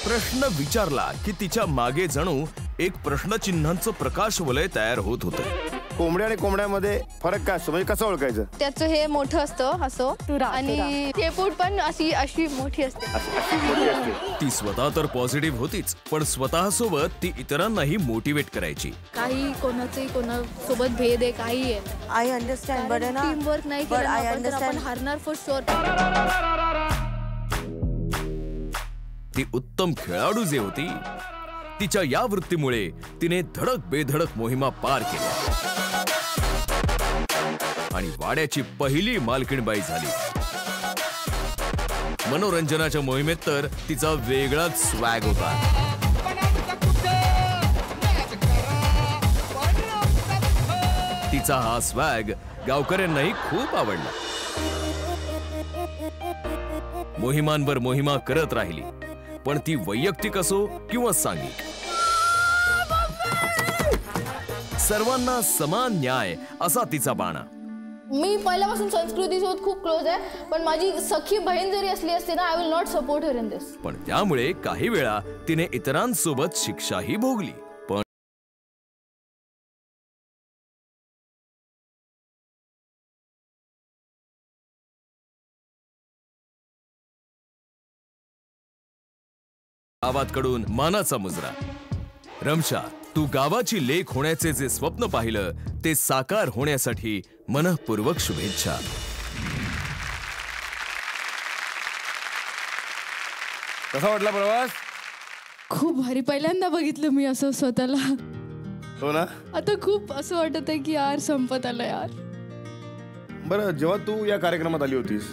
प्रश्न विचारला की तिच्या मागे जणू एक प्रश्नचिन्हांचं प्रकाश वलय तयार होत होतं. कोंबड्या आणि कोंबड्यामध्ये फरक काय असतो, म्हणजे कसं ओळखायचं? त्याचं हे मोठं असतं असं, आणि शेपूट पण अशी मोठी असते. ती स्वतः तर पॉझिटिव्ह होतीच, पण स्वतः सोबत ती इतरांनाही मोटिवेट करायची. काही कोणासोबत भेद आहे, काही आहे. I understand, but team work नाही केलं ना आपण हारणार फॉर शुअर. ती उत्तम खेळाडू जे होती, तिच्या या वृत्तीमुळे तिने धडक बेधडक मोहिमा पार केल्या आणि वाड्याची पहिली मालकीणबाई झाली. मनोरंजनाच्या मोहिमेत तर तिचा वेगळाच स्वॅग होता. तिचा हा स्वॅग गावकऱ्यांनाही खूप आवडला. मोहिमांवर मोहिमा करत राहिली, पण ती वैयक्तिक असो किंवा सांघिक, सर्वांना समान न्याय असा तिचा बाणा. मी पहिल्यापासून संस्कृतीसोबत खूप क्लोज आहे, पण माझी सखी बहीण जरी असली असती ना, I will not support her in this. पण त्यामुळे काही वेळा तिने इतरांसोबत शिक्षाही भोगली. पण गावाकडून मानाचा मुजरा. रमशा, तू गावाची लेक होण्याचे जे स्वप्न पाहिलं ते साकार होण्यासाठी मनःपूर्वक शुभेच्छा. कसा वाटला प्रवास? खूप भारी. पहिल्यांदा बघितलं मी असं स्वतःला. हो ना? आता खूप असं वाटत आहे की यार संपत आलं यार. बरं, जेव्हा तू या कार्यक्रमात आली होतीस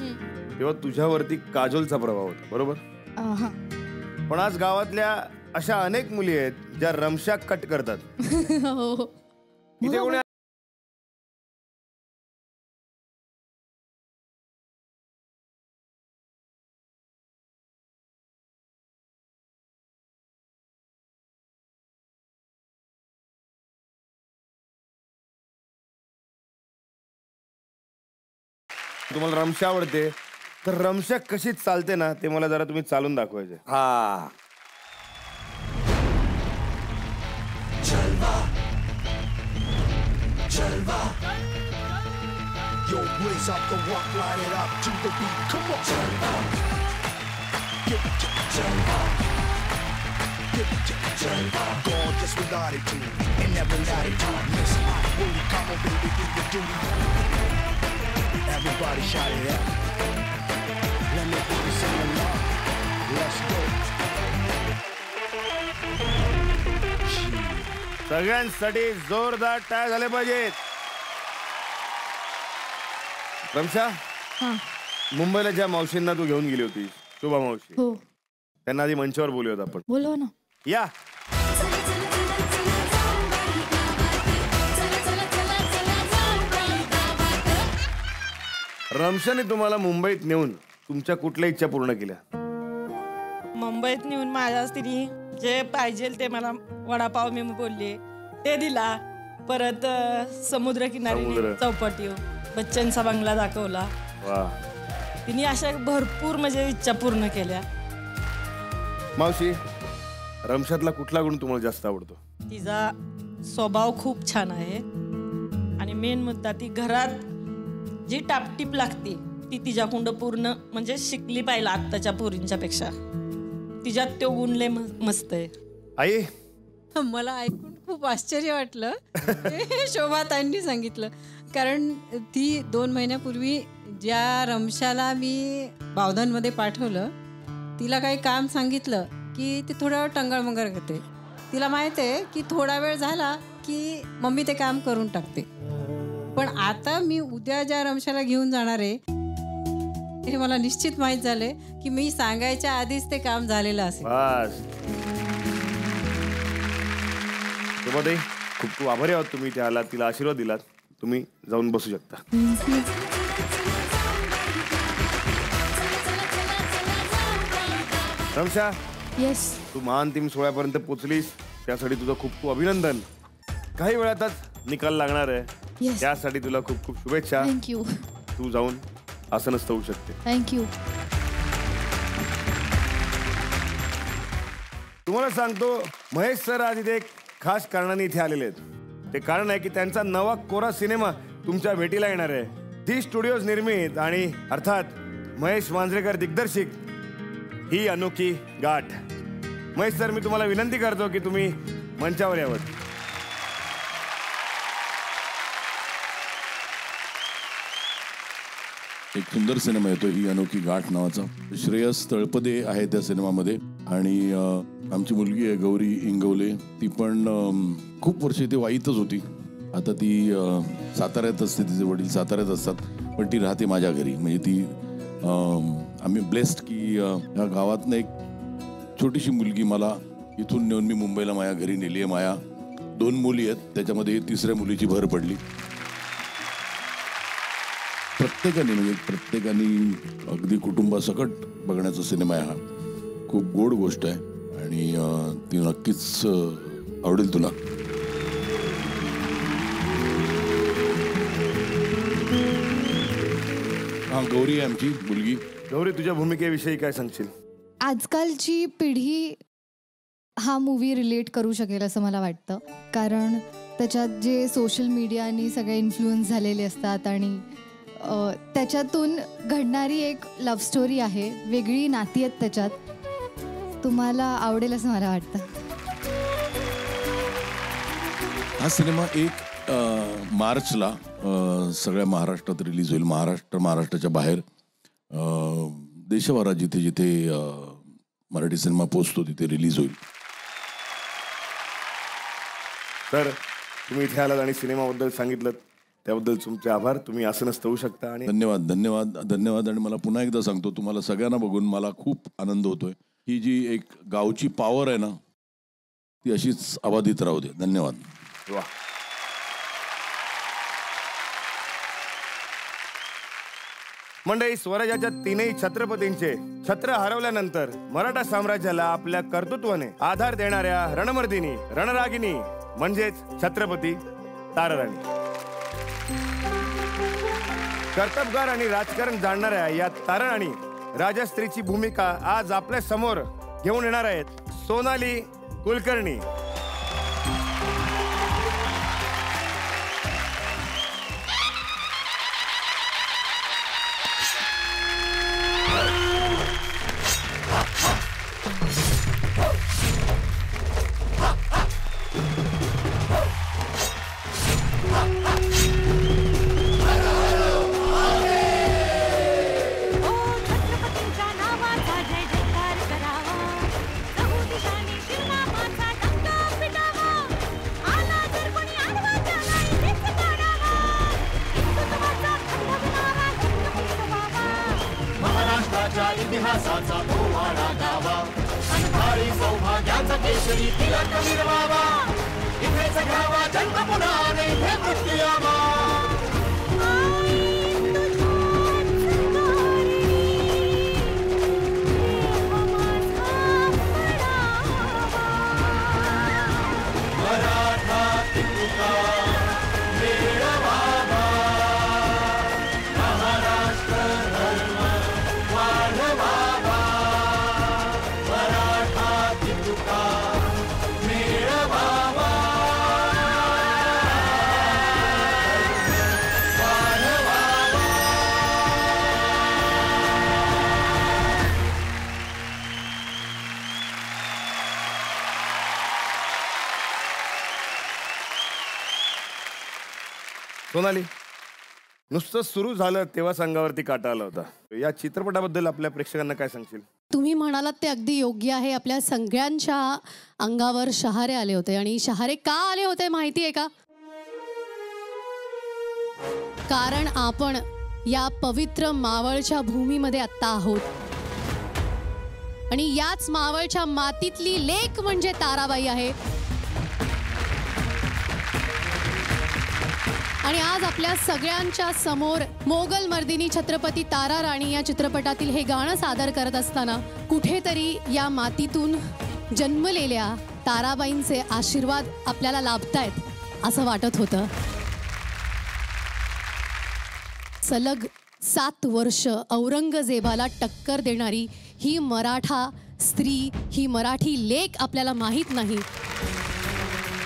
तेव्हा तुझ्यावरती काजोलचा प्रभाव होता, बरोबर? पण आज गावातल्या अशा अनेक मुली आहेत ज्या रमशा कट करतात. इथे कोणी तुम्हाला रमशा आवडते तर रमशा कशी चालते ना ते मला जरा तुम्ही चालून दाखवायचे. हा, Jalva. Yo, blaze up the walk, line it up to the beat. Come on, Jalva. Jalva. Jalva. Gorgeous with attitude and never latitude. Listen, when you come on, baby, do your duty. Everybody shout it out. Let me sing along. Let's go. सगळ्यांसाठी जोरदार टाळ्या झाले पाहिजेत. रमशा, मुंबईला ज्या मावशींना तू घेऊन गेली होती, शुभा मावशी, हो त्यांना आधी मंचावर बोलूयात आपण. बोलवा ना. या. रमशाने तुम्हाला मुंबईत नेऊन तुमच्या कुठल्या इच्छा पूर्ण केल्या? मुंबईत नेऊन माझ्या स्त्री जे पाहिजे ते मला वडापाव मी बोलले ते दिला. परत समुद्रकिनारी चौपाटी बच्चनचा बंगला दाखवला. तिने अशा भरपूर म्हणजे इच्छा पूर्ण केल्या. मावशी, रमशातला कुठला गुण तुम्हाला जास्त आवडतो? तिचा स्वभाव खूप छान आहे आणि मेन मुद्दा ती घरात जी टापटीप लागते ती तिच्याकुंड पूर्ण म्हणजे शिकली पाहिजे आत्ताच्या पोरींच्या पेक्षा. तिच्यात तो गुण लय मस्त आहे. आई, मला ऐकून खूप आश्चर्य वाटलं शोभाताईंनी सांगितलं, कारण ती 2 महिन्यापूर्वी ज्या रमशाला मी बावधनमध्ये पाठवलं तिला काही काम सांगितलं की ती थोडा वेळ टंगळमंगळ करते. तिला माहिती आहे की थोडा वेळ झाला की मम्मी ते काम करून टाकते. पण आता मी उद्या ज्या रमशाला घेऊन जाणार आहे हे मला निश्चित माहीत झाले की मी सांगायच्या आधीच ते काम झालेलं असेल. खूप खूप आभारी आहोत तुम्ही इथे आलात, तिला आशीर्वाद दिलात. तुम्ही जाऊन बसू शकता. रमशा, येस, तू महान टीम सोहळ्यापर्यंत पोहोचलीस त्यासाठी तुझं खूप खूप अभिनंदन. काही वेळातच निकाल लागणार आहे, त्यासाठी तुला खूप खूप शुभेच्छा. थँक्यू. तू जाऊन आसनस्थ होऊ शकते. थँक्यू. तुम्हाला सांगतो, महेश सर आज इथे एक खास कारणाने इथे आलेले आहेत. ते कारण आहे की त्यांचा नवा कोरा सिनेमा तुमच्या भेटीला येणार आहे. झी स्टुडिओज निर्मित आणि अर्थात महेश मांजरेकर दिग्दर्शित ही अनोखी गाठ. महेश सर, मी तुम्हाला विनंती करतो की तुम्ही मंचावर यावं. एक सुंदर सिनेमा येतो ही अनोखी गाठ नावाचा. श्रेयस तळपदे आहे त्या सिनेमामध्ये आणि आमची मुलगी आहे गौरी इंगवले. ती पण खूप वर्ष इथे वाईतच होती. आता ती साताऱ्यात असते, तिचे वडील साताऱ्यात असतात, पण ती राहते माझ्या घरी. म्हणजे ती आम्ही ब्लेस्ड की या गावातनं एक छोटीशी मुलगी मला इथून नेऊन मी मुंबईला माझ्या घरी नेली आहे. माया 2 मुली आहेत, त्याच्यामध्ये 3ऱ्या मुलीची भर पडली. प्रत्येकाने अगदी कुटुंबासकट बघण्याचा सिनेमा आहे हा. खूप गोड गोष्ट आहे आणि ती नक्कीच आवडेल तुला. हा, गौरी आहे आमची मुलगी. गौरी, तुझ्या भूमिकेविषयी काय सांगशील? आजकालची पिढी हा मूवी रिलेट करू शकेल असं मला वाटतं, कारण त्याच्यात जे सोशल मीडियानी सगळे इन्फ्लुएन्स झालेले असतात आणि त्याच्यातून घडणारी एक लव्ह स्टोरी आहे, वेगळी नाती आहेत त्याच्यात. तुम्हाला आवडेल असं मला वाटतं. हा सिनेमा 1 मार्चला सगळ्या महाराष्ट्रात रिलीज होईल. महाराष्ट्राच्या बाहेर देशभरात जिथे जिथे मराठी सिनेमा पोचतो तिथे रिलीज होईल. सर, तुम्ही इथे आलात आणि सिनेमाबद्दल सांगितलं त्याबद्दल तुमचे आभार. तुम्ही आसनस्थ होऊ शकता. आणि धन्यवाद धन्यवाद धन्यवाद. आणि मला पुन्हा एकदा सांगतो, तुम्हाला सगळ्यांना बघून मला खूप आनंद होतोय. ही जी एक गावची पॉवर आहे ना, ती अशीच अबाधित राहू दे. धन्यवाद. वा. मंडळी, स्वराज्याच्या 3ही छत्रपतींचे छत्र हरवल्यानंतर मराठा साम्राज्याला आपल्या कर्तृत्वाने आधार देणाऱ्या रणमर्दिनी, रणरागिनी म्हणजेच छत्रपती ताराराणी. कर्तबगार आणि राजकारण जाणणाऱ्या या ताराराणी राजस्त्रीची भूमिका आज आपल्या समोर घेऊन येणार आहेत सोनाली कुलकर्णी. इतिहासाचा पोवाडा गावा अनभारी सौभाग्याचा केशरी तिलक मिरवावा इथेच घ्यावा जन्म पुन्हा आणि इथे मृत्यू यावा मराठा तितुका मेळवावा महाराष्ट्र धर्म वाढवावा मराठा तितुका मेळवावा सोनाली, नुसतं सुरू झालं तेव्हा अंगावरती काटा आला होता. या चित्रपटाबद्दल आपल्या प्रेक्षकांना काय सांगशील? तुम्ही म्हणालात ते अगदी योग्य आहे. आपल्या सगळ्यांच्या अंगावर शहारे आले होते. आणि शहारे का आले होते माहिती आहे का? कारण आपण या पवित्र मावळच्या भूमीमध्ये आत्ता आहोत आणि याच मावळच्या मातीतली लेक म्हणजे ताराबाई आहे. आणि आज आपल्या सगळ्यांच्या समोर मोगल मर्दिनी छत्रपती तारा राणी या चित्रपटातील हे गाणं सादर करत असताना कुठेतरी या मातीतून जन्मलेल्या ताराबाईंचे आशीर्वाद आपल्याला लाभतायत असं वाटत होतं. सलग 7 वर्ष औरंगजेबाला टक्कर देणारी ही मराठा स्त्री, ही मराठी लेक आपल्याला माहीत नाही.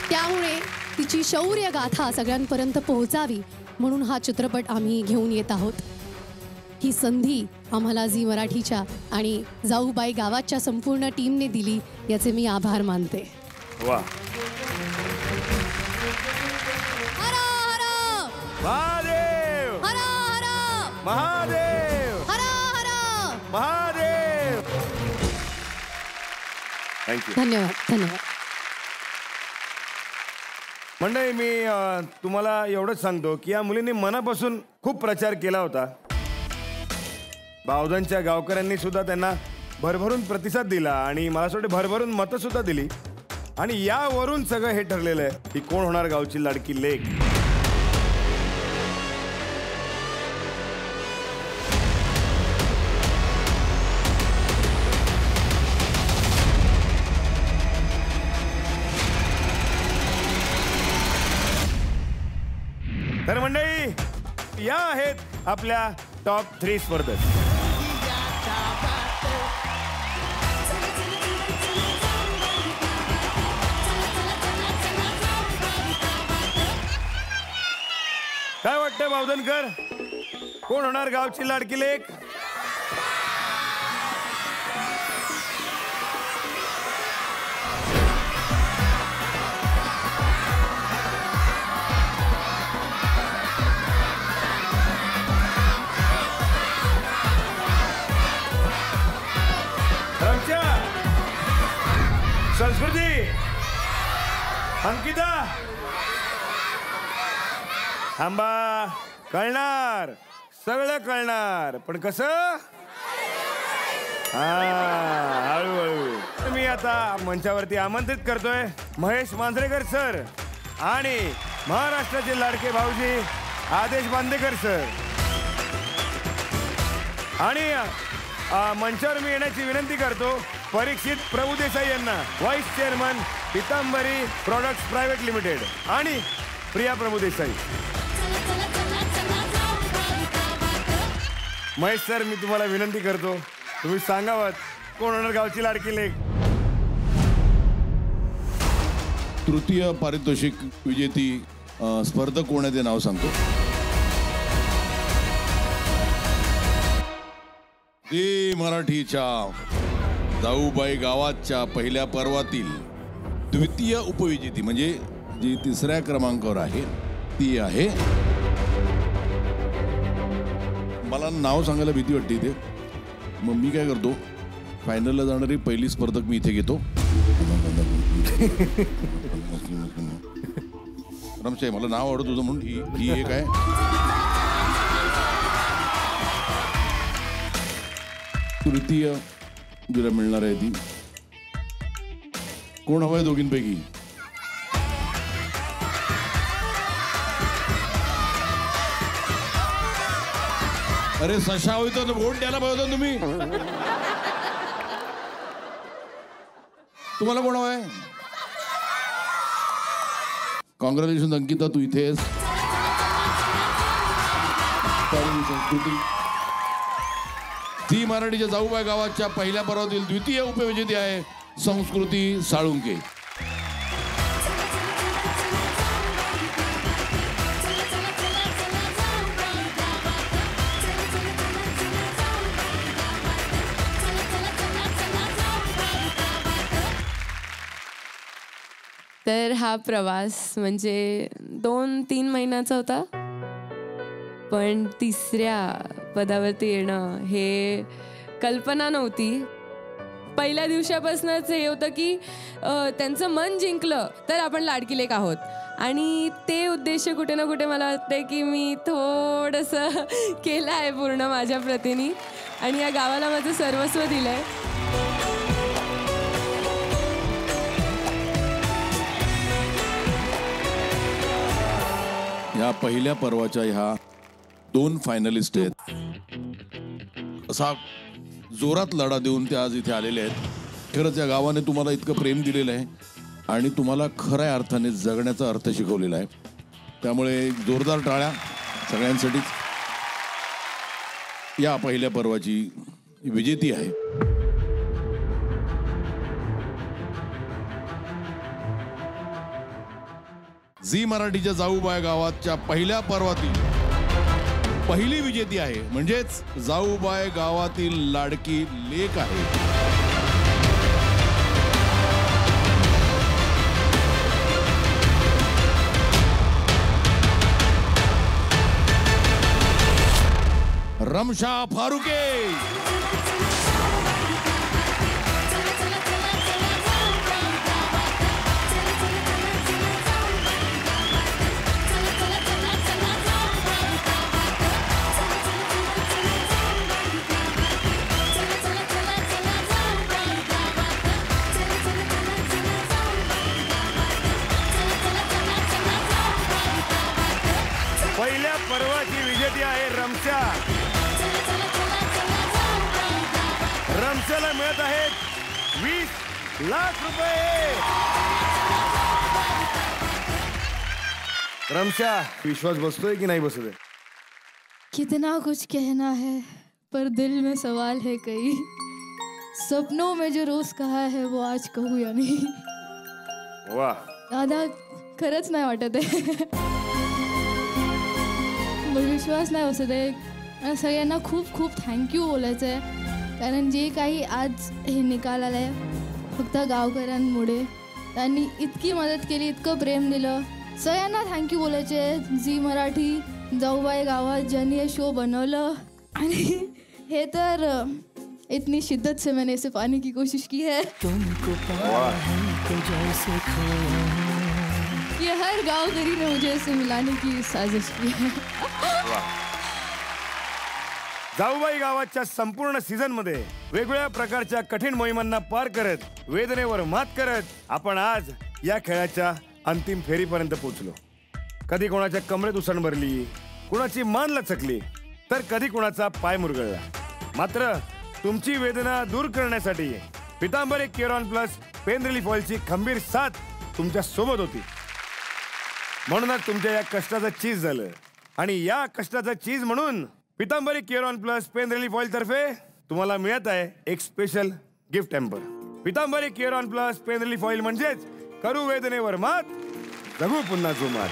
त्यामुळे तिची शौर्य गाथा सगळ्यांपर्यंत पोहोचावी म्हणून हा चित्रपट आम्ही घेऊन येत आहोत. ही संधी आम्हाला झी मराठीच्या आणि जाऊबाई गावाच्या संपूर्ण टीमने दिली, याचे मी आभार मानते. वा, महादेव हर हर महादेव हर हर महादेव. थँक्यू. धन्यवाद धन्यवाद. मंडळी, मी तुम्हाला एवढंच सांगतो की या मुलींनी मनापासून खूप प्रचार केला होता. बावधनच्या गावकऱ्यांनी सुद्धा त्यांना भरभरून प्रतिसाद दिला आणि मला असं वाटतं भरभरून मतं सुद्धा दिली. आणि यावरून सगळं हे ठरलेलं आहे की कोण होणार गावची लाडकी लेक. तर मंडळी, या आहेत आपल्या टॉप 3 स्पर्धक. काय वाटतंय बावधनकर, कोण होणार गावची लाडकी लेक? संस्कृती, अंकिता, थांबा, कळणार, सगळं कळणार, पण कसं? हळूहळू. मी आता मंचावरती आमंत्रित करतोय महेश मांजरेकर सर आणि महाराष्ट्राचे लाडके भाऊजी आदेश बांदेकर सर. आणि मंचावर मी येण्याची विनंती करतो परीक्षित प्रभुदेसाई यांना, vice chairman Pitambari products private limited, आणि प्रिया प्रभुदेसाई. महेश सर, मी तुम्हाला विनंती करतो, तुम्ही सांगावं कोण होणार गावची लाडकी लेक. तृतीय पारितोषिक विजेती स्पर्धक कोण आहे ते नाव सांगतो. झी मराठीच्या जाऊबाई गावाच्या पहिल्या पर्वातील द्वितीय उपविजेती, म्हणजे जी 3ऱ्या क्रमांकावर आहे ती आहे. मला नाव सांगायला भीती वाटते इथे, मग मी काय करतो, फायनलला जाणारी पहिली स्पर्धक मी इथे घेतो. रमशाई, मला नाव आवडत होतं म्हणून ही एक आहे. तृतीय जिला मिळणार आहे ती कोण हवंय दोघींपैकी? अरे सशा होई तर वोट द्यायला पाहिजे होता तुम्ही. तुम्हाला कोण हवंय? कॉंग्रॅच्युलेशन अंकिता, तू इथेस. संस्कृती झी मराठीच्या जाऊबाई गावाच्या पहिल्या पर्वातील द्वितीय उपविजेती आहे संस्कृती साळुंके. तर हा प्रवास म्हणजे 2-3 महिन्याचा होता, पण तिसऱ्या पदावरती येणं हे कल्पना नव्हती. पहिल्या दिवसापासूनच हे होतं की त्यांचं मन जिंकलं तर आपण लाडकी लेक आहोत, आणि ते उद्देश कुठे ना कुठे मला वाटते की मी थोडंसं केलं आहे पूर्ण माझ्या प्रतीने, आणि या गावाला माझं सर्वस्व दिलं आहे. या पहिल्या पर्वाच्या ह्या 2 फायनलिस्ट आहेत. असा जोरात लढा देऊन ते आज इथे आलेले आहेत. खरंच या गावाने तुम्हाला इतकं प्रेम दिलेलं आहे आणि तुम्हाला खऱ्या अर्थाने जगण्याचा अर्थ शिकवलेला आहे. त्यामुळे जोरदार टाळ्या सगळ्यांसाठीच. या पहिल्या पर्वाची विजेती आहे झी मराठीच्या जाऊबाई गावाच्या पहिल्या पर्वातील पहिली विजेती आहे, म्हणजेच जाऊबाई गावातील लाडकी लेक आहे. रमशा फारुके. पहिल्या पर्वाची विजेती आहे रमशा. रमशाला मिळत आहेत 20 लाख रुपये. रमशा, विश्वास बसतोय की नाही बसत आहे? कितना कुछ कहना है पर दिल में सवाल है कई. सपनों में जो रोज कहा है वो आज कहूँ या नहीं. वाह दादा, खरंच नाही वाटत आहे. विश्वास नाही बसत आहे. सगळ्यांना खूप खूप थँक्यू बोलायचं आहे, कारण जे काही आज हे निकाल आलं आहे फक्त गावकऱ्यांमुळे. त्यांनी इतकी मदत केली, इतकं प्रेम दिलं. सगळ्यांना थँक्यू बोलायचे आहे. झी मराठी, जाऊबाई गावात ज्यांनी हे शो बनवलं. आणि हे तर इतनी शिद्दत से मैंने इसे पाने की कोशिश की है. ये हर गाँवकरी ने मुझे इसे मिलाने की साजिश की है. जाऊबाई गावाच्या संपूर्ण सीझन मध्ये वेगवेगळ्या प्रकारच्या कठीण मोहिमांना पार करत, वेदनेवर मात करत आपण आज या खेळाच्या अंतिम फेरीपर्यंत पोहोचलो. कधी कोणाच्या कमरेत उसण भरली, कुणाची मान लचकली, तर कधी कुणाचा पाय मुरगळला. मात्र तुमची वेदना दूर करण्यासाठी Pitambari Kieron plus pain relief ऑइलची खंबीर साथ तुमच्या सोबत होती. म्हणूनच तुमच्या या कष्टाचं चीज झालं. आणि या कष्टाचं चीज म्हणून Pitambari Kieron plus pain relief oil तर्फे तुम्हाला मिळत आहे एक special gift hamper. Pitambari Kieron plus pain relief oil म्हणजेच करू वेदनेवर मात, जगू पुन्हा जोमात.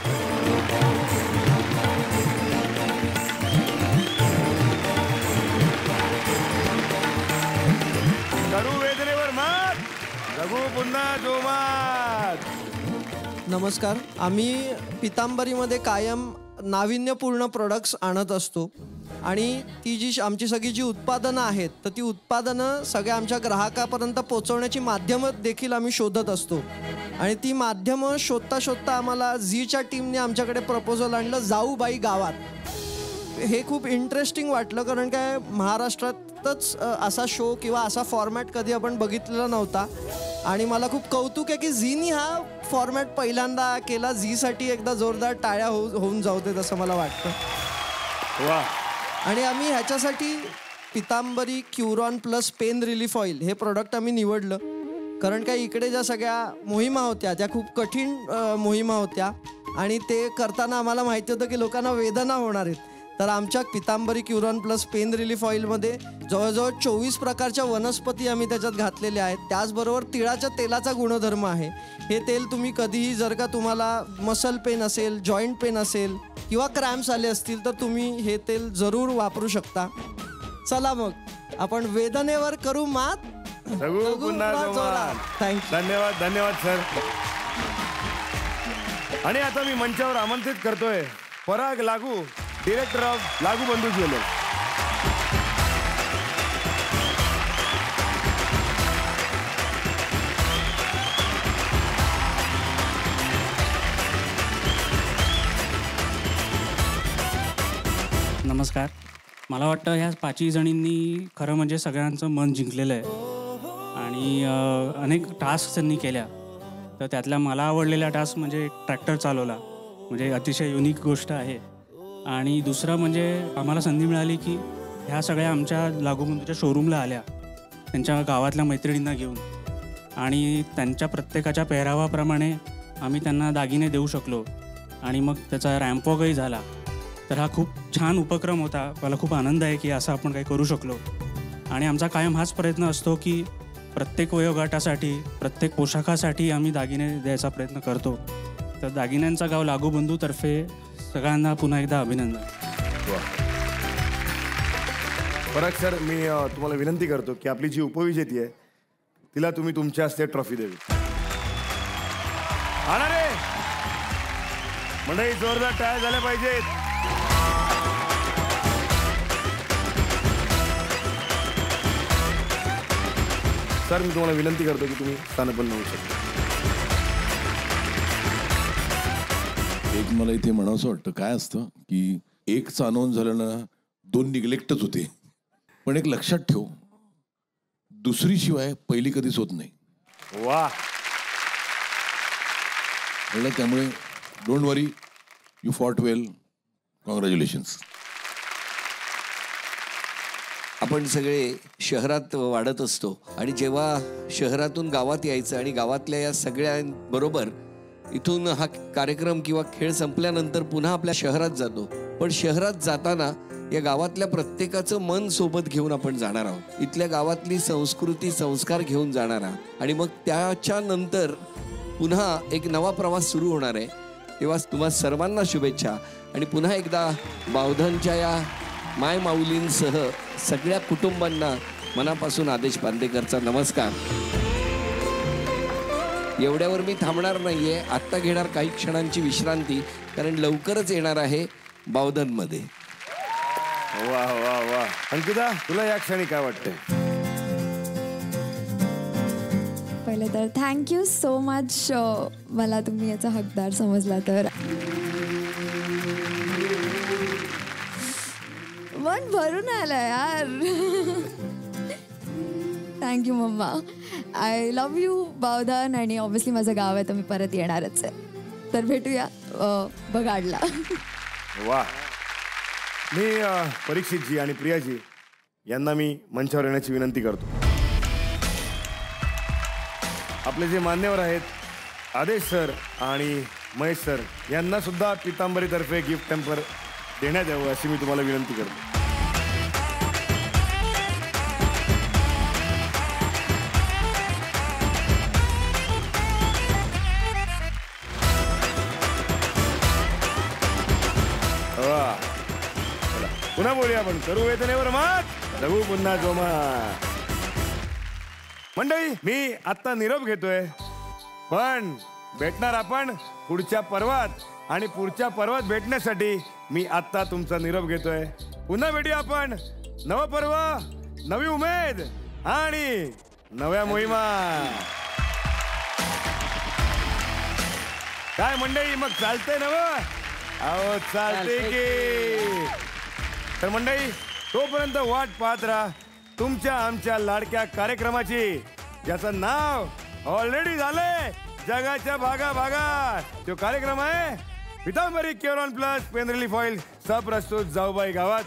करू वेदनेवर मात, जगू पुन्हा जोमात. नमस्कार. आम्ही पितांबरीमध्ये कायम नाविन्यपूर्ण प्रोडक्ट्स आणत असतो, आणि ती जी आमची सगळी जी उत्पादनं आहेत तर ती उत्पादनं सगळ्या आमच्या ग्राहकापर्यंत पोहोचवण्याची माध्यमं देखील आम्ही शोधत असतो. आणि ती माध्यमं शोधता शोधता आम्हाला झीच्या टीमने आमच्याकडे प्रपोजल आणलं जाऊबाई गावात. हे खूप इंटरेस्टिंग वाटलं, कारण काय महाराष्ट्रात आत्ताच असा शो किंवा असा फॉर्मॅट कधी आपण बघितलेला नव्हता आणि मला खूप कौतुक आहे की झीनी हा फॉर्मॅट पहिल्यांदा केला. झीसाठी एकदा जोरदार टाळ्या होऊन जाऊ देत असं मला वाटतं. वा. आणि आम्ही ह्याच्यासाठी Pitambari Curon plus pain relief oil हे प्रोडक्ट आम्ही निवडलं कारण काय इकडे ज्या सगळ्या मोहिमा होत्या त्या खूप कठीण मोहिमा होत्या आणि ते करताना आम्हाला माहिती होतं की लोकांना वेदना होणार आहेत. तर आमच्या Pitambari Curon plus pain relief ऑइलमध्ये जवळजवळ 24 प्रकारच्या वनस्पती आम्ही त्याच्यात घातलेल्या आहेत. त्याचबरोबर तिळाच्या तेलाचा गुणधर्म आहे. हे तेल तुम्ही कधीही जर का तुम्हाला मसल पेन असेल, जॉईंट पेन असेल किंवा क्रॅम्प्स आले असतील तर तुम्ही हे तेल जरूर वापरू शकता. चला मग आपण वेदनेवर करू मात. धन्यवाद धन्यवाद सर. आणि आता मी मंचावर आमंत्रित करतोय पराग लागू, डिरेक्टर ऑफ लागू बंधू ज्वेलर्स. नमस्कार. मला वाटतं ह्या 5 जणींनी खरं म्हणजे सगळ्यांचं मन जिंकलेलं आहे आणि अनेक टास्क त्यांनी केल्या. तर त्यातल्या मला आवडलेला टास्क म्हणजे ट्रॅक्टर चालवला, म्हणजे अतिशय युनिक गोष्ट आहे. आणि दुसरं म्हणजे आम्हाला संधी मिळाली की ह्या सगळ्या आमच्या लागूबंधूच्या शोरूमला आल्या त्यांच्या गावातल्या मैत्रिणींना घेऊन आणि त्यांच्या प्रत्येकाच्या पेहरावाप्रमाणे आम्ही त्यांना दागिने देऊ शकलो आणि मग त्याचा रॅम्पवॉकही झाला. तर हा खूप छान उपक्रम होता. मला खूप आनंद आहे की असं आपण काही करू शकलो. आणि आमचा कायम हाच प्रयत्न असतो की प्रत्येक वयोगटासाठी, प्रत्येक पोशाखासाठी आम्ही दागिने द्यायचा प्रयत्न करतो. तर दागिन्यांचा गाव लागू बंधूतर्फे सगळ्यांना पुन्हा एकदा अभिनंदन. पराग सर, मी तुम्हाला विनंती करतो की आपली जी उपविजेती आहे तिला तुम्ही तुमच्या हस्ते ट्रॉफी द्यावी. आणा रे मंडळी, जोरदार टाळ्या झाल्या पाहिजेत. सर, मी तुम्हाला विनंती करतो की तुम्ही स्थानपन्न होऊ शकता. एक मला इथे म्हणावंसं वाटतं, काय असतं की एकचं अनाउन्स झालं ना 2 निग्लेक्टच होते. पण एक लक्षात ठेव, दुसरी शिवाय पहिली कधीच होत नाही. वा. त्यामुळे don't worry, you fought well. Congratulations. आपण सगळे शहरात वाढत असतो आणि जेव्हा शहरातून गावात यायचं आणि गावातल्या या सगळ्यांबरोबर इथून हा कार्यक्रम किंवा खेळ संपल्यानंतर पुन्हा आपल्या शहरात जातो. पण शहरात जाताना या गावातल्या प्रत्येकाचं मन सोबत घेऊन आपण जाणार आहोत. इथल्या गावातली संस्कृती, संस्कार घेऊन जाणार आहोत आणि मग त्याच्यानंतर पुन्हा एक नवा प्रवास सुरू होणार आहे. तेव्हा तुम्हा सर्वांना शुभेच्छा आणि पुन्हा एकदा बावधनच्या या माय माऊलींसह सगळ्या कुटुंबांना मनापासून आदेश बांदेकरचा नमस्कार. एवढ्यावर मी थांबणार नाहीये. आत्ता घेणार काही क्षणांची विश्रांती, कारण लवकरच येणार आहे बावधनमध्ये. वा वा वा. अंकिता, तुला या क्षणी काय वाटतंय? पहिले तर थँक्यू सो मच, मला तुम्ही याचा हकदार समजला तर. मन भरून आलं यार. Thank you mamma. I love you Bavdhan. आणि ऑब्व्हियसली माझं गाव आहे तर मी परत येणारच आहे. तर भेटूया बघाडला. वा. मी परीक्षितजी आणि प्रियाजी यांना मी मंचावर येण्याची विनंती करतो. आपले जे मान्यवर आहेत आदेश सर आणि महेश सर यांना सुद्धा पितांबरीतर्फे गिफ्ट टेम्पर देण्यात यावं अशी मी तुम्हाला विनंती करतो. पुन्हा बोलूया आपण. करू वेदनेवर मात, जगू पुन्हा जोमात. मंडळी, मी आत्ता निरोप घेतोय, पण भेटणार आपण पुढच्या पर्वात. आणि पुढच्या पर्वात भेटण्यासाठी मी आत्ता तुमचा निरोप घेतोय. पुन्हा भेटूया आपण. नव पर्व, नवी उमेद आणि नव्या मोहिमा. काय मंडळी, मग चालतंय नव? अहो चालते की. तर मंडळी, तोपर्यंत वाट पाहत राहा तुमच्या आमच्या लाडक्या कार्यक्रमाची, ज्याचं नाव ऑलरेडी झालंय जगाच्या भागा भागात. तो कार्यक्रम आहे Pitambari Curon plus pain relief oil, सप्रस्तुत जाऊबाई गावात.